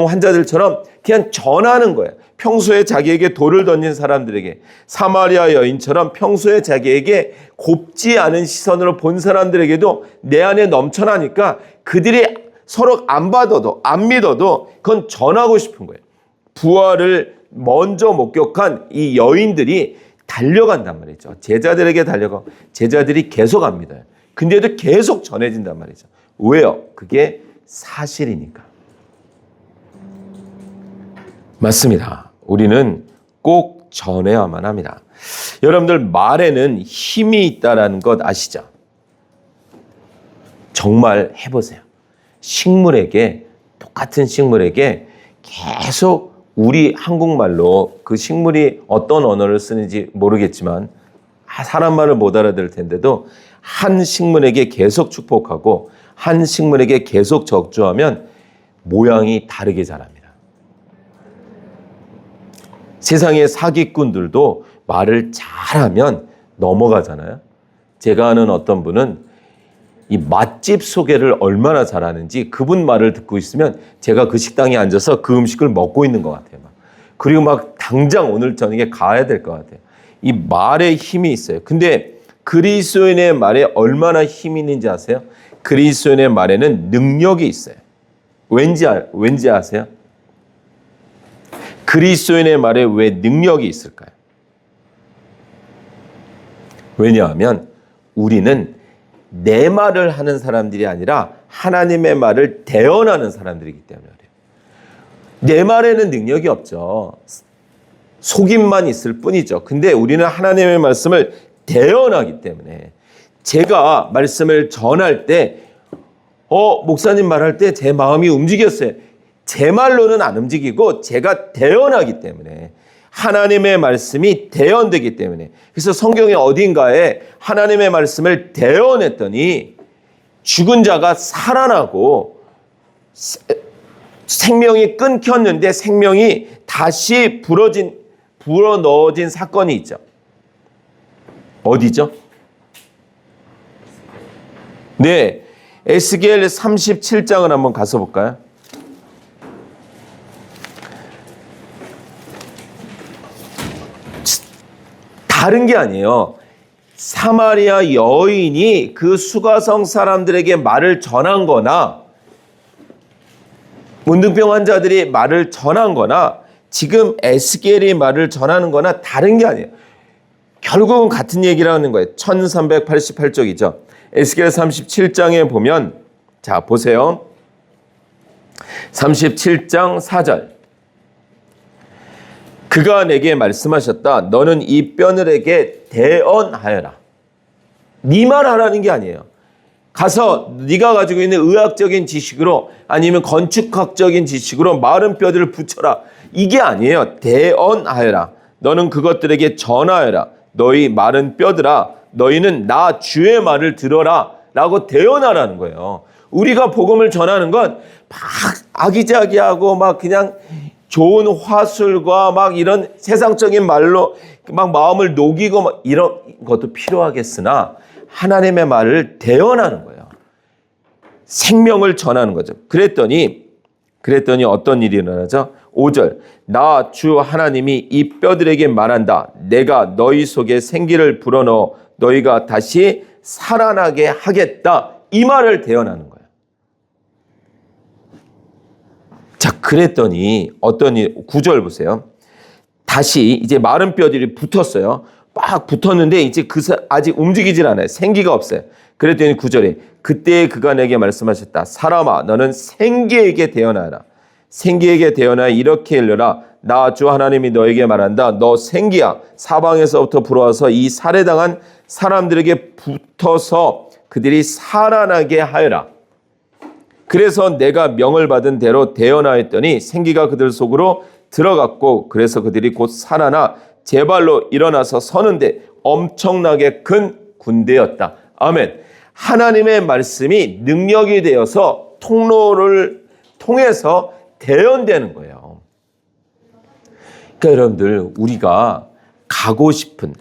환자들처럼 그냥 전하는 거예요. 평소에 자기에게 돌을 던진 사람들에게, 사마리아 여인처럼 평소에 자기에게 곱지 않은 시선으로 본 사람들에게도 내 안에 넘쳐나니까 그들이 서로 안 받아도 안 믿어도 그건 전하고 싶은 거예요. 부활을 먼저 목격한 이 여인들이 달려간단 말이죠. 제자들에게 달려가고 제자들이 계속 안 믿어요. 근데도 계속 전해진단 말이죠. 왜요? 그게 사실이니까. 맞습니다. 우리는 꼭 전해야만 합니다. 여러분들 말에는 힘이 있다는 것 아시죠? 정말 해보세요. 똑같은 식물에게 계속 우리 한국말로 그 식물이 어떤 언어를 쓰는지 모르겠지만 사람 말을 못 알아들을 텐데도 한 식물에게 계속 축복하고 한 식물에게 계속 적조하면 모양이 다르게 자랍니다. 세상의 사기꾼들도 말을 잘하면 넘어가잖아요. 제가 아는 어떤 분은 이 맛집 소개를 얼마나 잘하는지 그분 말을 듣고 있으면 제가 그 식당에 앉아서 그 음식을 먹고 있는 것 같아요. 그리고 막 당장 오늘 저녁에 가야 될 것 같아요. 이 말에 힘이 있어요. 근데 그리스도인의 말에 얼마나 힘이 있는지 아세요? 그리스도인의 말에는 능력이 있어요. 왠지 아세요? 그리스도인의 말에 왜 능력이 있을까요? 왜냐하면 우리는 내 말을 하는 사람들이 아니라 하나님의 말을 대언하는 사람들이기 때문에 그래요. 내 말에는 능력이 없죠. 속임만 있을 뿐이죠. 근데 우리는 하나님의 말씀을 대언하기 때문에 제가 말씀을 전할 때 목사님 말할 때 제 마음이 움직였어요. 제 말로는 안 움직이고 제가 대언하기 때문에 하나님의 말씀이 대언되기 때문에 그래서 성경의 어딘가에 하나님의 말씀을 대언했더니 죽은 자가 살아나고 생명이 끊겼는데 생명이 다시 불어넣어진 사건이 있죠. 어디죠? 네, 에스겔 37장을 한번 가서 볼까요? 다른 게 아니에요. 사마리아 여인이 그 수가성 사람들에게 말을 전한 거나 문둥병 환자들이 말을 전한 거나 지금 에스겔이 말을 전하는 거나 다른 게 아니에요. 결국은 같은 얘기를 하는 거예요. 1388쪽이죠. 에스겔 37장에 보면 자 보세요. 37장 4절 그가 내게 말씀하셨다. 너는 이 뼈들에게 대언하여라. 네 말 하라는 게 아니에요. 가서 네가 가지고 있는 의학적인 지식으로 아니면 건축학적인 지식으로 마른 뼈들을 붙여라. 이게 아니에요. 대언하여라. 너는 그것들에게 전하여라. 너희 마른 뼈들아 너희는 나 주의 말을 들어라 라고 대언하라는 거예요. 우리가 복음을 전하는 건 막 아기자기하고 막 그냥 좋은 화술과 막 이런 세상적인 말로 막 마음을 녹이고 막 이런 것도 필요하겠으나 하나님의 말을 대언하는 거예요. 생명을 전하는 거죠. 그랬더니 어떤 일이 일어나죠? 5절 나 주 하나님이 이 뼈들에게 말한다. 내가 너희 속에 생기를 불어넣어 너희가 다시 살아나게 하겠다. 이 말을 대언하는 거예요. 자, 그랬더니 어떤 일 9절 보세요. 다시 이제 마른 뼈들이 붙었어요. 막 붙었는데 이제 아직 움직이질 않아요. 생기가 없어요. 그랬더니 9절에 그때 그가 내게 말씀하셨다. 사람아 너는 생기에게 대언하라. 생기에게 대언하여 이렇게 일러라. 나 주 하나님이 너에게 말한다. 너 생기야. 사방에서부터 불어와서 이 살해당한 사람들에게 붙어서 그들이 살아나게 하여라. 그래서 내가 명을 받은 대로 대언하였더니 생기가 그들 속으로 들어갔고 그래서 그들이 곧 살아나 제 발로 일어나서 서는데 엄청나게 큰 군대였다. 아멘. 하나님의 말씀이 능력이 되어서 통로를 통해서 대언되는 거예요. 그러니까 여러분들 우리가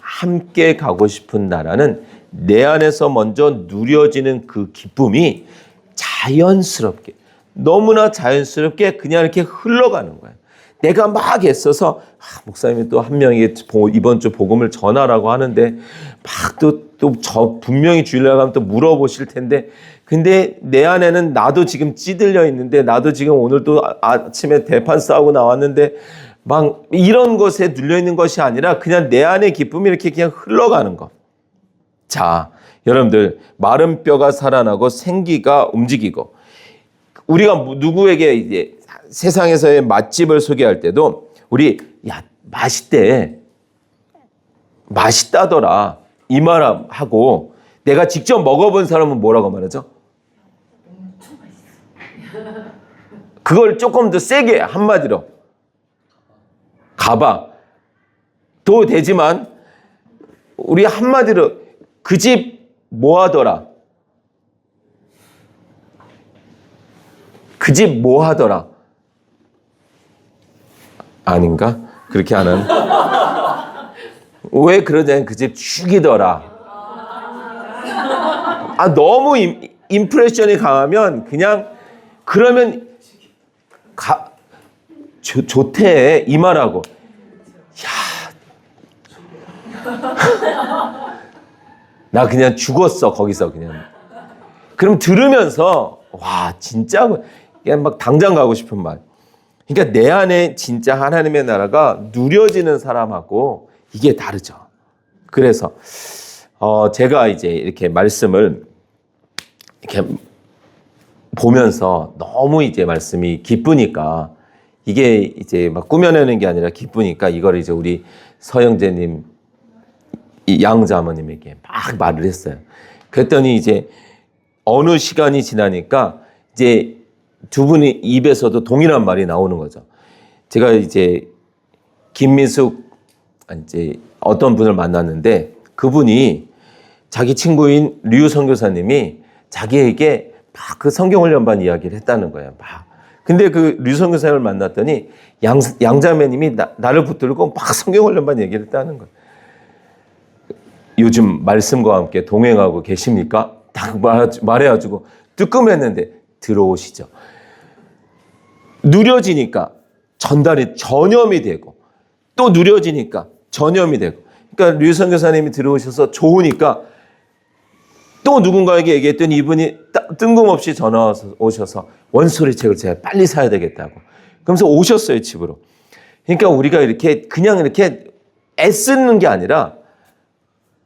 함께 가고 싶은 나라는 내 안에서 먼저 누려지는 그 기쁨이 자연스럽게 너무나 자연스럽게 그냥 이렇게 흘러가는 거예요. 내가 막 애써서 목사님이 또 한 명이 이번 주 복음을 전하라고 하는데 막 또 분명히 주일날 가면 또 물어보실 텐데 근데 내 안에는 나도 지금 찌들려 있는데 나도 지금 오늘도 아침에 대판 싸우고 나왔는데 막 이런 것에 눌려 있는 것이 아니라 그냥 내 안의 기쁨이 이렇게 그냥 흘러가는 것. 자, 여러분들 마른 뼈가 살아나고 생기가 움직이고 우리가 누구에게 이제 세상에서의 맛집을 소개할 때도 우리 맛있대 맛있다더라 이 말하고 내가 직접 먹어본 사람은 뭐라고 말하죠? 그걸 조금 더 세게 한마디로 가봐도 되지만 우리 한마디로 그 집 뭐하더라 그 집 뭐하더라 아닌가? 그렇게 하는 왜 그러냐면 그 집 죽이더라. 너무 임프레션이 강하면 그냥 그러면 좋대 이 말하고 나 그냥 죽었어 거기서 그냥. 그럼 들으면서 와 진짜 그냥 막 당장 가고 싶은 말. 그러니까 내 안에 진짜 하나님의 나라가 누려지는 사람하고 이게 다르죠. 그래서 제가 이제 이렇게 말씀을 이렇게 보면서 너무 이제 말씀이 기쁘니까 이게 이제 막 꾸며내는 게 아니라 기쁘니까 이걸 이제 우리 서영재님 이 양자모님에게 막 말을 했어요. 그랬더니 이제 어느 시간이 지나니까 이제 두 분이 입에서도 동일한 말이 나오는 거죠. 제가 이제 김민숙 이제 어떤 분을 만났는데 그분이 자기 친구인 류 선교사님이 자기에게 막 그 성경훈련반 이야기를 했다는 거예요. 막. 근데 그 류 선교사님을 만났더니 양자매님이 나를 붙들고 막 성경훈련반 얘기를 했다는 거예요. 요즘 말씀과 함께 동행하고 계십니까? 딱 말해가지고 뜨끔했는데 들어오시죠. 누려지니까 전염이 되고 또 누려지니까 전염이 되고 그러니까 류 선교사님이 들어오셔서 좋으니까 또 누군가에게 얘기했더니 이분이 뜬금없이 전화 오셔서 원소리 책을 제가 빨리 사야 되겠다고 그러면서 오셨어요 집으로. 그러니까 우리가 이렇게 그냥 이렇게 애쓰는 게 아니라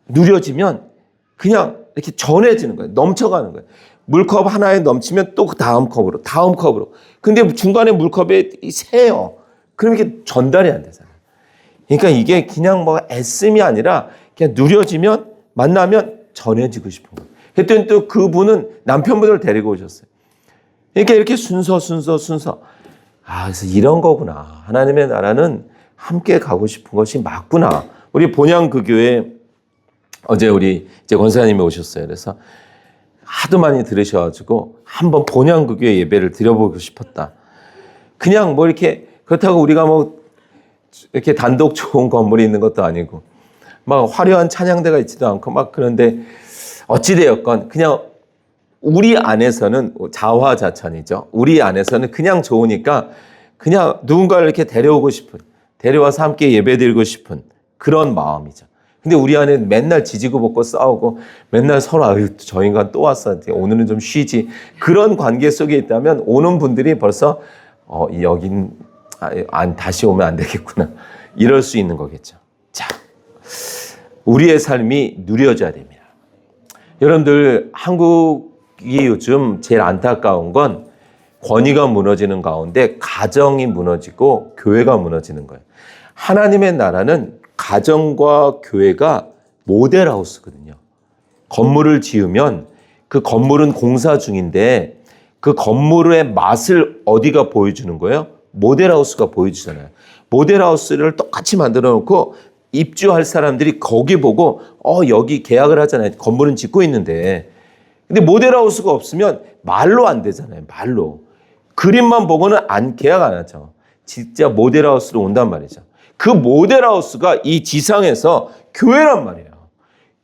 누려지면 그냥 이렇게 전해지는 거예요. 넘쳐가는 거예요. 물컵 하나에 넘치면 또 그 다음 컵으로. 근데 중간에 물컵에 새요. 그럼 이게 전달이 안 되잖아요. 그러니까 이게 그냥 뭐 애씀이 아니라 그냥 누려지면 만나면 전해지고 싶은 거예요. 그랬더니 또 그분은 남편분을 데리고 오셨어요. 그러니까 이렇게 순서. 그래서 이런 거구나. 하나님의 나라는 함께 가고 싶은 것이 맞구나. 우리 본향 그 교회 어제 우리 이제 권사님이 오셨어요. 그래서 하도 많이 들으셔가지고 한번 본향 그 교회 예배를 드려보고 싶었다. 그냥 뭐 이렇게 그렇다고 우리가 뭐 이렇게 단독 좋은 건물이 있는 것도 아니고 막 화려한 찬양대가 있지도 않고 막 그런데 어찌되었건 그냥 우리 안에서는 자화자찬이죠. 우리 안에서는 그냥 좋으니까 그냥 누군가를 이렇게 데려오고 싶은 데려와서 함께 예배드리고 싶은 그런 마음이죠. 근데 우리 안에 맨날 지지고 볶고 싸우고 맨날 서로 아유 저 인간 또 왔어. 오늘은 좀 쉬지. 그런 관계 속에 있다면 오는 분들이 벌써 여긴 다시 오면 안 되겠구나. 이럴 수 있는 거겠죠. 자, 우리의 삶이 누려져야 됩니다. 여러분들 한국이 요즘 제일 안타까운 건 권위가 무너지는 가운데 가정이 무너지고 교회가 무너지는 거예요. 하나님의 나라는 가정과 교회가 모델하우스거든요. 건물을 지으면 그 건물은 공사 중인데 그 건물의 맛을 어디가 보여주는 거예요? 모델하우스가 보여주잖아요. 모델하우스를 똑같이 만들어 놓고 입주할 사람들이 거기 보고 여기 계약을 하잖아요. 건물은 짓고 있는데. 근데 모델하우스가 없으면 말로 안 되잖아요. 말로. 그림만 보고는 계약 안 하죠. 진짜 모델하우스로 온단 말이죠. 그 모델하우스가 이 지상에서 교회란 말이에요.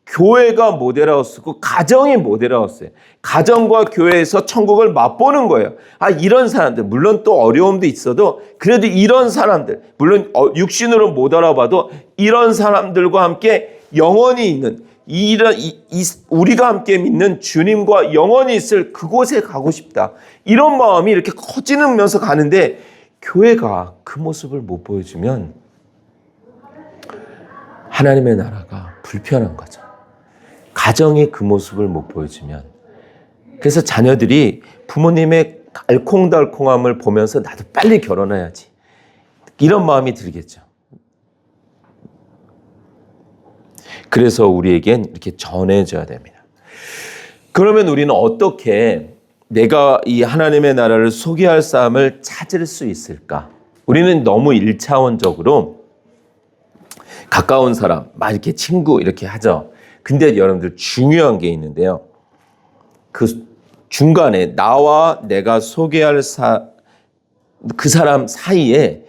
교회가 모델하우스고 가정이 모델하우스예요. 가정과 교회에서 천국을 맛보는 거예요. 이런 사람들 물론 또 어려움도 있어도 그래도 이런 사람들 물론 육신으로 못 알아봐도 이런 사람들과 함께 영원히 있는 우리가 함께 믿는 주님과 영원히 있을 그곳에 가고 싶다. 이런 마음이 이렇게 커지면서 가는데 교회가 그 모습을 못 보여주면 하나님의 나라가 불편한 거죠. 가정이 그 모습을 못 보여주면. 그래서 자녀들이 부모님의 알콩달콩함을 보면서 나도 빨리 결혼해야지. 이런 마음이 들겠죠. 그래서 우리에겐 이렇게 전해져야 됩니다. 그러면 우리는 어떻게 내가 이 하나님의 나라를 소개할 사람을 찾을 수 있을까? 우리는 너무 1차원적으로 가까운 사람, 막 이렇게 친구 이렇게 하죠. 근데 여러분들 중요한 게 있는데요. 그 중간에 나와 내가 소개할 그 사람 사이에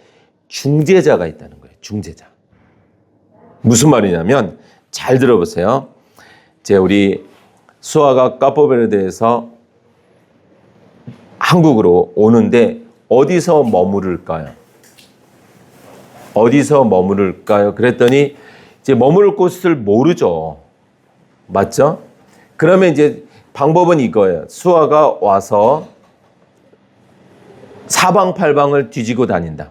중재자가 있다는 거예요. 중재자. 무슨 말이냐면 잘 들어보세요. 이제 우리 수아가 카포베르데에서 한국으로 오는데 어디서 머무를까요? 어디서 머무를까요? 그랬더니 이제 머무를 곳을 모르죠. 맞죠? 그러면 이제 방법은 이거예요. 수아가 와서 사방팔방을 뒤지고 다닌다.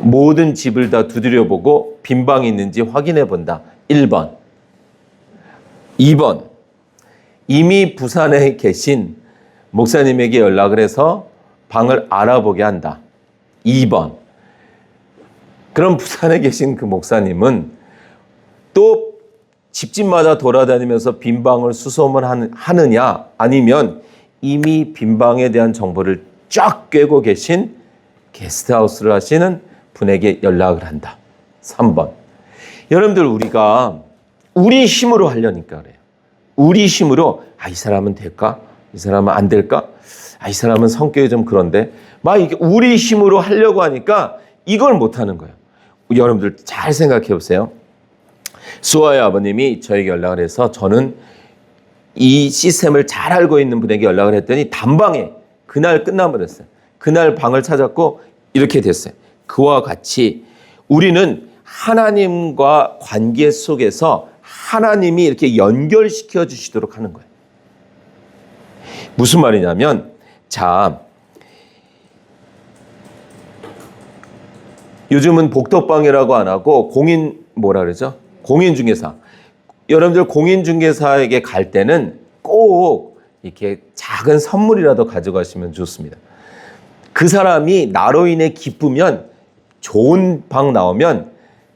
모든 집을 다 두드려보고 빈 방이 있는지 확인해 본다. 1번. 2번. 이미 부산에 계신 목사님에게 연락을 해서 방을 알아보게 한다. 2번. 그럼 부산에 계신 그 목사님은 또 집집마다 돌아다니면서 빈 방을 수소문 하느냐, 아니면 이미 빈 방에 대한 정보를 쫙 꿰고 계신 게스트하우스를 하시는 분에게 연락을 한다. 3번. 여러분들, 우리가 우리 힘으로 하려니까 그래요. 우리 힘으로 이 사람은 될까? 이 사람은 안 될까? 이 사람은 성격이 좀 그런데 막 이게 우리 힘으로 하려고 하니까 이걸 못 하는 거예요. 여러분들 잘 생각해 보세요. 수아의 아버님이 저에게 연락을 해서 저는 이 시스템을 잘 알고 있는 분에게 연락을 했더니 단방에 그날 끝나버렸어요. 그날 방을 찾았고 이렇게 됐어요. 그와 같이 우리는 하나님과 관계 속에서 하나님이 이렇게 연결시켜 주시도록 하는 거예요. 무슨 말이냐면, 자, 요즘은 복덕방이라고 안 하고 공인중개사. 여러분들 공인중개사에게 갈 때는 꼭 이렇게 작은 선물이라도 가져가시면 좋습니다. 그 사람이 나로 인해 기쁘면, 좋은 방 나오면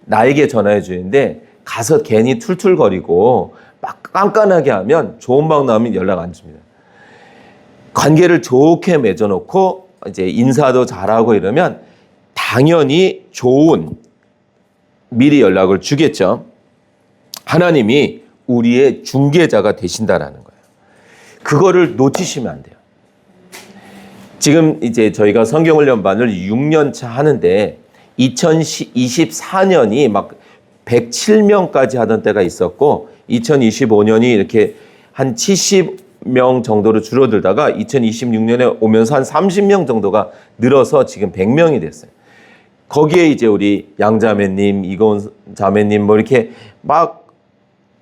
나에게 전화해 주는데, 가서 괜히 툴툴거리고 막 깐깐하게 하면 좋은 방 나오면 연락 안 줍니다. 관계를 좋게 맺어놓고 이제 인사도 잘하고 이러면 당연히 미리 연락을 주겠죠. 하나님이 우리의 중개자가 되신다라는 거예요. 그거를 놓치시면 안 돼요. 지금 이제 저희가 성경훈련반을 6년 차 하는데 2024년이 막 107명까지 하던 때가 있었고 2025년이 이렇게 한 70명 정도로 줄어들다가 2026년에 오면서 한 30명 정도가 늘어서 지금 100명이 됐어요. 거기에 이제 우리 양자매님, 이고은 자매님 뭐 이렇게 막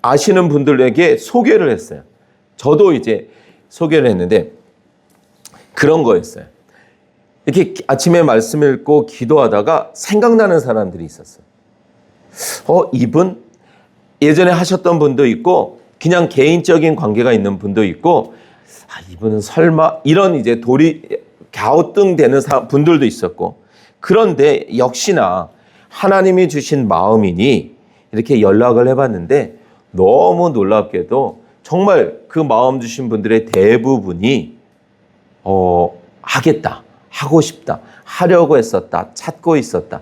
아시는 분들에게 소개를 했어요. 저도 이제 소개를 했는데 그런 거였어요. 이렇게 아침에 말씀 읽고 기도하다가 생각나는 사람들이 있었어요. 이분 예전에 하셨던 분도 있고 그냥 개인적인 관계가 있는 분도 있고 이분은 설마 이런 이제 갸우뚱되는 분들도 있었고, 그런데 역시나 하나님이 주신 마음이니 이렇게 연락을 해봤는데 너무 놀랍게도 정말 그 마음 주신 분들의 대부분이 하겠다, 하고 싶다, 하려고 했었다, 찾고 있었다.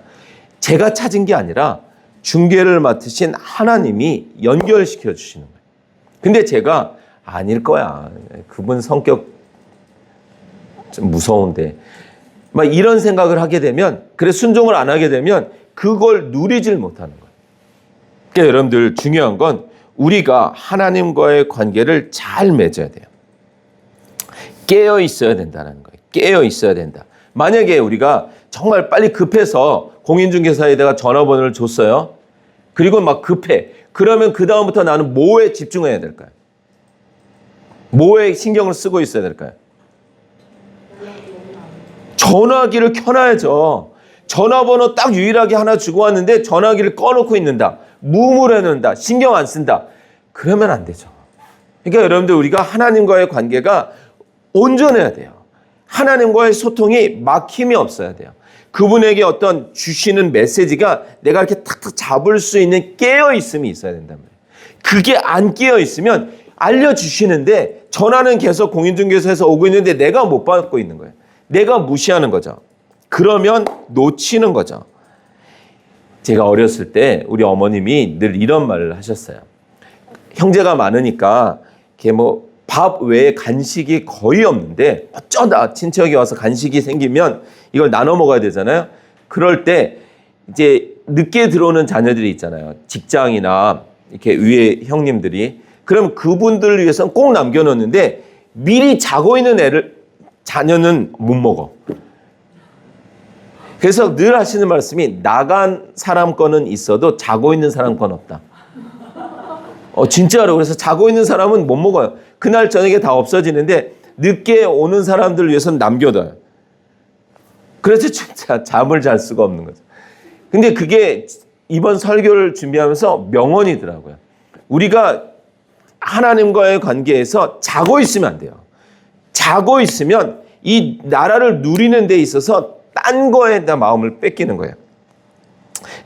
제가 찾은 게 아니라 중개를 맡으신 하나님이 연결시켜 주시는 거예요. 근데 제가 아닐 거야, 그분 성격 좀 무서운데 막 이런 생각을 하게 되면, 그래 순종을 안 하게 되면 그걸 누리질 못하는 거예요. 그러니까 여러분들 중요한 건 우리가 하나님과의 관계를 잘 맺어야 돼요. 깨어 있어야 된다는 거예요. 깨어 있어야 된다. 만약에 우리가 정말 빨리 급해서 공인중개사에다가 전화번호를 줬어요. 그리고 막 급해. 그러면 그 다음부터 나는 뭐에 집중해야 될까요? 뭐에 신경을 쓰고 있어야 될까요? 전화기를 켜놔야죠. 전화번호 딱 유일하게 하나 주고 왔는데 전화기를 꺼놓고 있는다. 무음으로 해놓는다. 신경 안 쓴다. 그러면 안 되죠. 그러니까 여러분들 우리가 하나님과의 관계가 온전해야 돼요. 하나님과의 소통이 막힘이 없어야 돼요. 그분에게 어떤 주시는 메시지가 내가 이렇게 탁탁 잡을 수 있는 깨어있음이 있어야 된단 말이에요. 그게 안 깨어있으면 알려주시는데 전화는 계속 공인중개사에서 오고 있는데 내가 못 받고 있는 거예요. 내가 무시하는 거죠. 그러면 놓치는 거죠. 제가 어렸을 때 우리 어머님이 늘 이런 말을 하셨어요. 형제가 많으니까 이렇게 밥 외에 간식이 거의 없는데 어쩌다 친척이 와서 간식이 생기면 이걸 나눠 먹어야 되잖아요. 그럴 때 이제 늦게 들어오는 자녀들이 있잖아요. 직장이나 이렇게 위에 형님들이. 그럼 그분들을 위해서는 꼭 남겨놓는데 미리 자고 있는 자녀는 못 먹어. 그래서 늘 하시는 말씀이 나간 사람 거는 있어도 자고 있는 사람 건 없다. 진짜로. 그래서 자고 있는 사람은 못 먹어요. 그날 저녁에 다 없어지는데 늦게 오는 사람들을 위해서는 남겨둬요. 그래서 진짜 잠을 잘 수가 없는 거죠. 근데 그게 이번 설교를 준비하면서 명언이더라고요. 우리가 하나님과의 관계에서 자고 있으면 안 돼요. 자고 있으면 이 나라를 누리는 데 있어서 딴 거에다 마음을 뺏기는 거예요.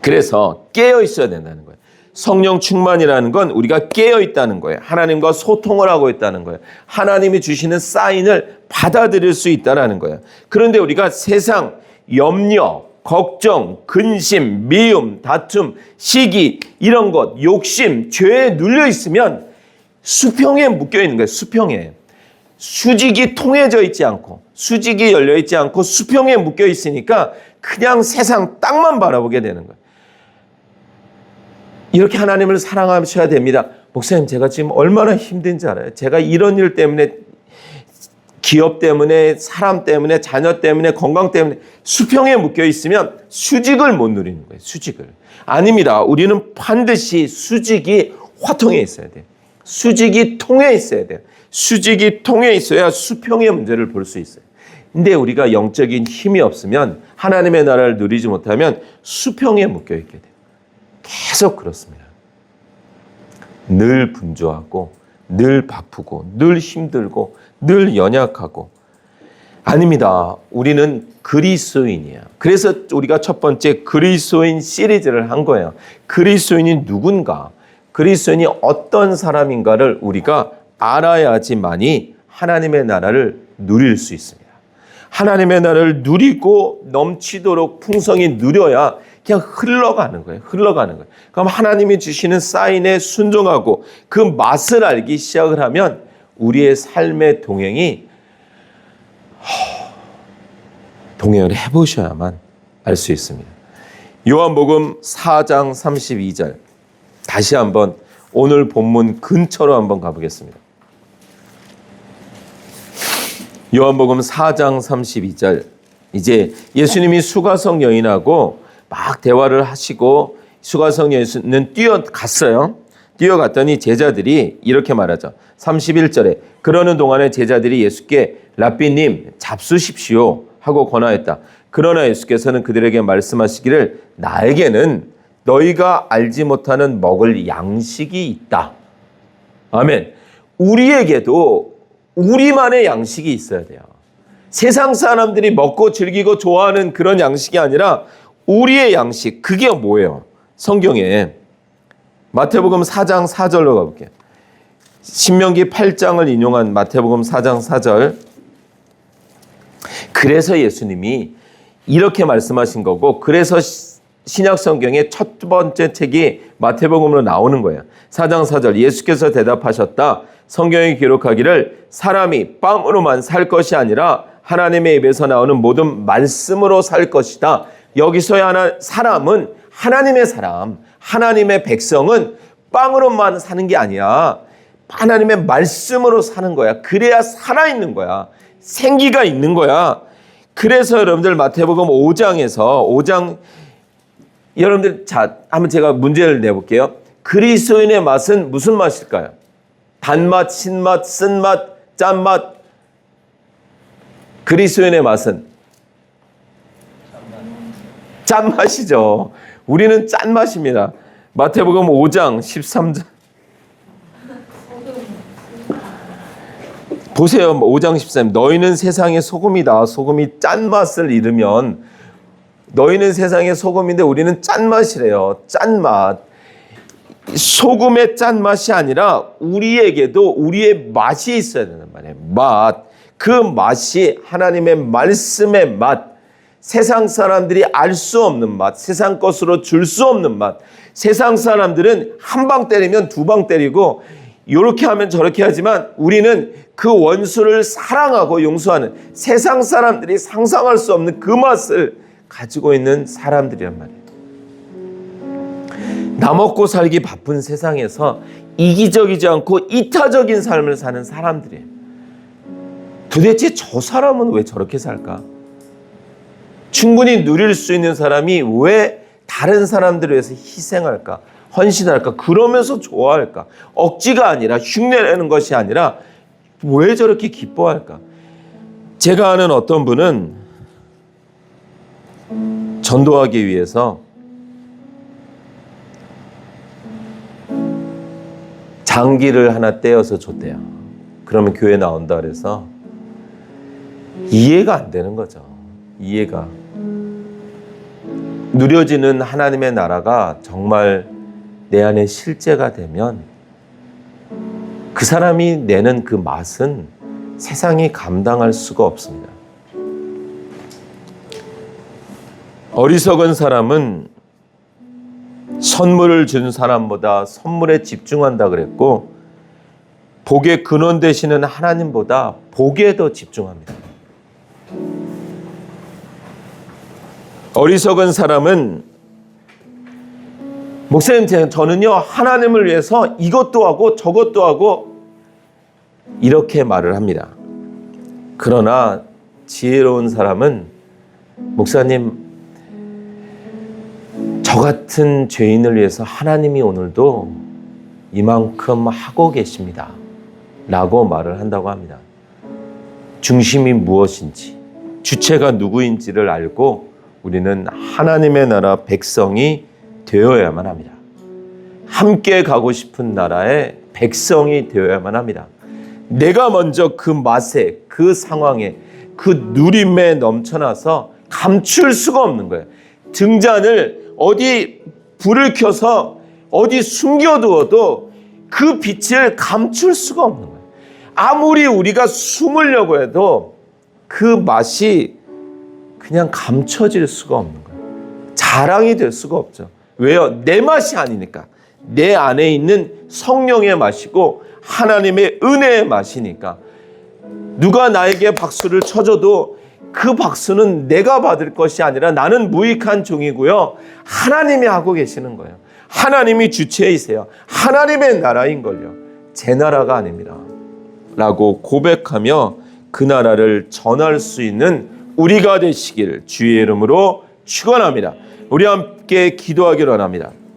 그래서 깨어 있어야 된다는 거예요. 성령 충만이라는 건 우리가 깨어 있다는 거예요. 하나님과 소통을 하고 있다는 거예요. 하나님이 주시는 사인을 받아들일 수 있다는 거예요. 그런데 우리가 세상, 염려, 걱정, 근심, 미움, 다툼, 시기 이런 것, 욕심, 죄에 눌려 있으면 수평에 묶여 있는 거예요. 수평에. 수직이 통해져 있지 않고 수직이 열려 있지 않고 수평에 묶여 있으니까 그냥 세상 땅만 바라보게 되는 거예요. 이렇게 하나님을 사랑하셔야 됩니다. 목사님, 제가 지금 얼마나 힘든지 알아요? 제가 이런 일 때문에, 기업 때문에, 사람 때문에, 자녀 때문에, 건강 때문에 수평에 묶여 있으면 수직을 못 누리는 거예요. 수직을. 아닙니다. 우리는 반드시 수직이 화통해 있어야 돼요. 수직이 통해 있어야 돼요. 수직이 통해 있어야 수평의 문제를 볼 수 있어요. 근데 우리가 영적인 힘이 없으면, 하나님의 나라를 누리지 못하면 수평에 묶여 있게 돼요. 계속 그렇습니다. 늘 분주하고 늘 바쁘고 늘 힘들고 늘 연약하고. 아닙니다. 우리는 그리스도인이야. 그래서 우리가 첫 번째 그리스도인 시리즈를 한 거예요. 그리스도인이 누군가, 그리스도인이 어떤 사람인가를 우리가 알아야지만이 하나님의 나라를 누릴 수 있습니다. 하나님의 나라를 누리고 넘치도록 풍성히 누려야 그냥 흘러가는 거예요. 흘러가는 거예요. 그럼 하나님이 주시는 사인에 순종하고 그 맛을 알기 시작을 하면 우리의 삶의 동행이 동행을 해보셔야만 알 수 있습니다. 요한복음 4장 32절 다시 한번 오늘 본문 근처로 한번 가보겠습니다. 요한복음 4장 32절. 이제 예수님이 수가성 여인하고 막 대화를 하시고 수가성 여인은 뛰어갔어요. 뛰어갔더니 제자들이 이렇게 말하죠. 31절에 그러는 동안에 제자들이 예수께 랍비님 잡수십시오 하고 권하였다. 그러나 예수께서는 그들에게 말씀하시기를 나에게는 너희가 알지 못하는 먹을 양식이 있다. 아멘. 우리에게도 우리만의 양식이 있어야 돼요. 세상 사람들이 먹고 즐기고 좋아하는 그런 양식이 아니라 우리의 양식, 그게 뭐예요? 성경에 마태복음 4장 4절로 가볼게요. 신명기 8장을 인용한 마태복음 4장 4절. 그래서 예수님이 이렇게 말씀하신 거고, 그래서 신약 성경의 첫 번째 책이 마태복음으로 나오는 거예요. 4장 4절. 예수께서 대답하셨다. 성경에 기록하기를 사람이 빵으로만 살 것이 아니라 하나님의 입에서 나오는 모든 말씀으로 살 것이다. 여기서의 사람은 하나님의 사람, 하나님의 백성은 빵으로만 사는 게 아니야. 하나님의 말씀으로 사는 거야. 그래야 살아있는 거야. 생기가 있는 거야. 그래서 여러분들 마태복음 5장 여러분들 자 한번 제가 문제를 내볼게요. 그리스도인의 맛은 무슨 맛일까요? 단맛, 신맛, 쓴맛, 짠맛. 그리스도인의 맛은 짠맛이죠. 우리는 짠맛입니다. 마태복음 5장 13절 보세요. 5장 13절. 너희는 세상의 소금이다. 소금이 짠맛을 잃으면, 너희는 세상의 소금인데 우리는 짠맛이래요. 짠맛. 소금의 짠맛이 아니라 우리에게도 우리의 맛이 있어야 되는 말이에요. 맛. 그 맛이 하나님의 말씀의 맛. 세상 사람들이 알 수 없는 맛. 세상 것으로 줄 수 없는 맛. 세상 사람들은 한 방 때리면 두 방 때리고 이렇게 하면 저렇게 하지만 우리는 그 원수를 사랑하고 용서하는, 세상 사람들이 상상할 수 없는 그 맛을 가지고 있는 사람들이란 말이에요. 나 먹고 살기 바쁜 세상에서 이기적이지 않고 이타적인 삶을 사는 사람들이에요. 도대체 저 사람은 왜 저렇게 살까? 충분히 누릴 수 있는 사람이 왜 다른 사람들을 위해서 희생할까? 헌신할까? 그러면서 좋아할까? 억지가 아니라, 흉내내는 것이 아니라 왜 저렇게 기뻐할까? 제가 아는 어떤 분은 전도하기 위해서 장기를 하나 떼어서 줬대요. 그러면 교회 나온다 그래서 이해가 안 되는 거죠. 이해가. 누려지는 하나님의 나라가 정말 내 안에 실제가 되면 그 사람이 내는 그 맛은 세상이 감당할 수가 없습니다. 어리석은 사람은 선물을 준 사람보다 선물에 집중한다 그랬고, 복의 근원 되시는 하나님보다 복에 더 집중합니다. 어리석은 사람은 목사님, 저는요 하나님을 위해서 이것도 하고 저것도 하고 이렇게 말을 합니다. 그러나 지혜로운 사람은 목사님, 저 같은 죄인을 위해서 하나님이 오늘도 이만큼 하고 계십니다 라고 말을 한다고 합니다. 중심이 무엇인지, 주체가 누구인지를 알고 우리는 하나님의 나라 백성이 되어야만 합니다. 함께 가고 싶은 나라의 백성이 되어야만 합니다. 내가 먼저 그 맛에, 그 상황에, 그 누림에 넘쳐나서 감출 수가 없는 거예요. 등잔을 어디 불을 켜서 어디 숨겨두어도 그 빛을 감출 수가 없는 거예요. 아무리 우리가 숨으려고 해도 그 맛이 그냥 감춰질 수가 없는 거예요. 자랑이 될 수가 없죠. 왜요? 내 맛이 아니니까. 내 안에 있는 성령의 맛이고 하나님의 은혜의 맛이니까. 누가 나에게 박수를 쳐줘도 그 박수는 내가 받을 것이 아니라 나는 무익한 종이고요, 하나님이 하고 계시는 거예요. 하나님이 주체이세요. 하나님의 나라인걸요. 제 나라가 아닙니다 라고 고백하며 그 나라를 전할 수 있는 우리가 되시길 주의 이름으로 축원합니다. 우리 함께 기도하기로 합니다.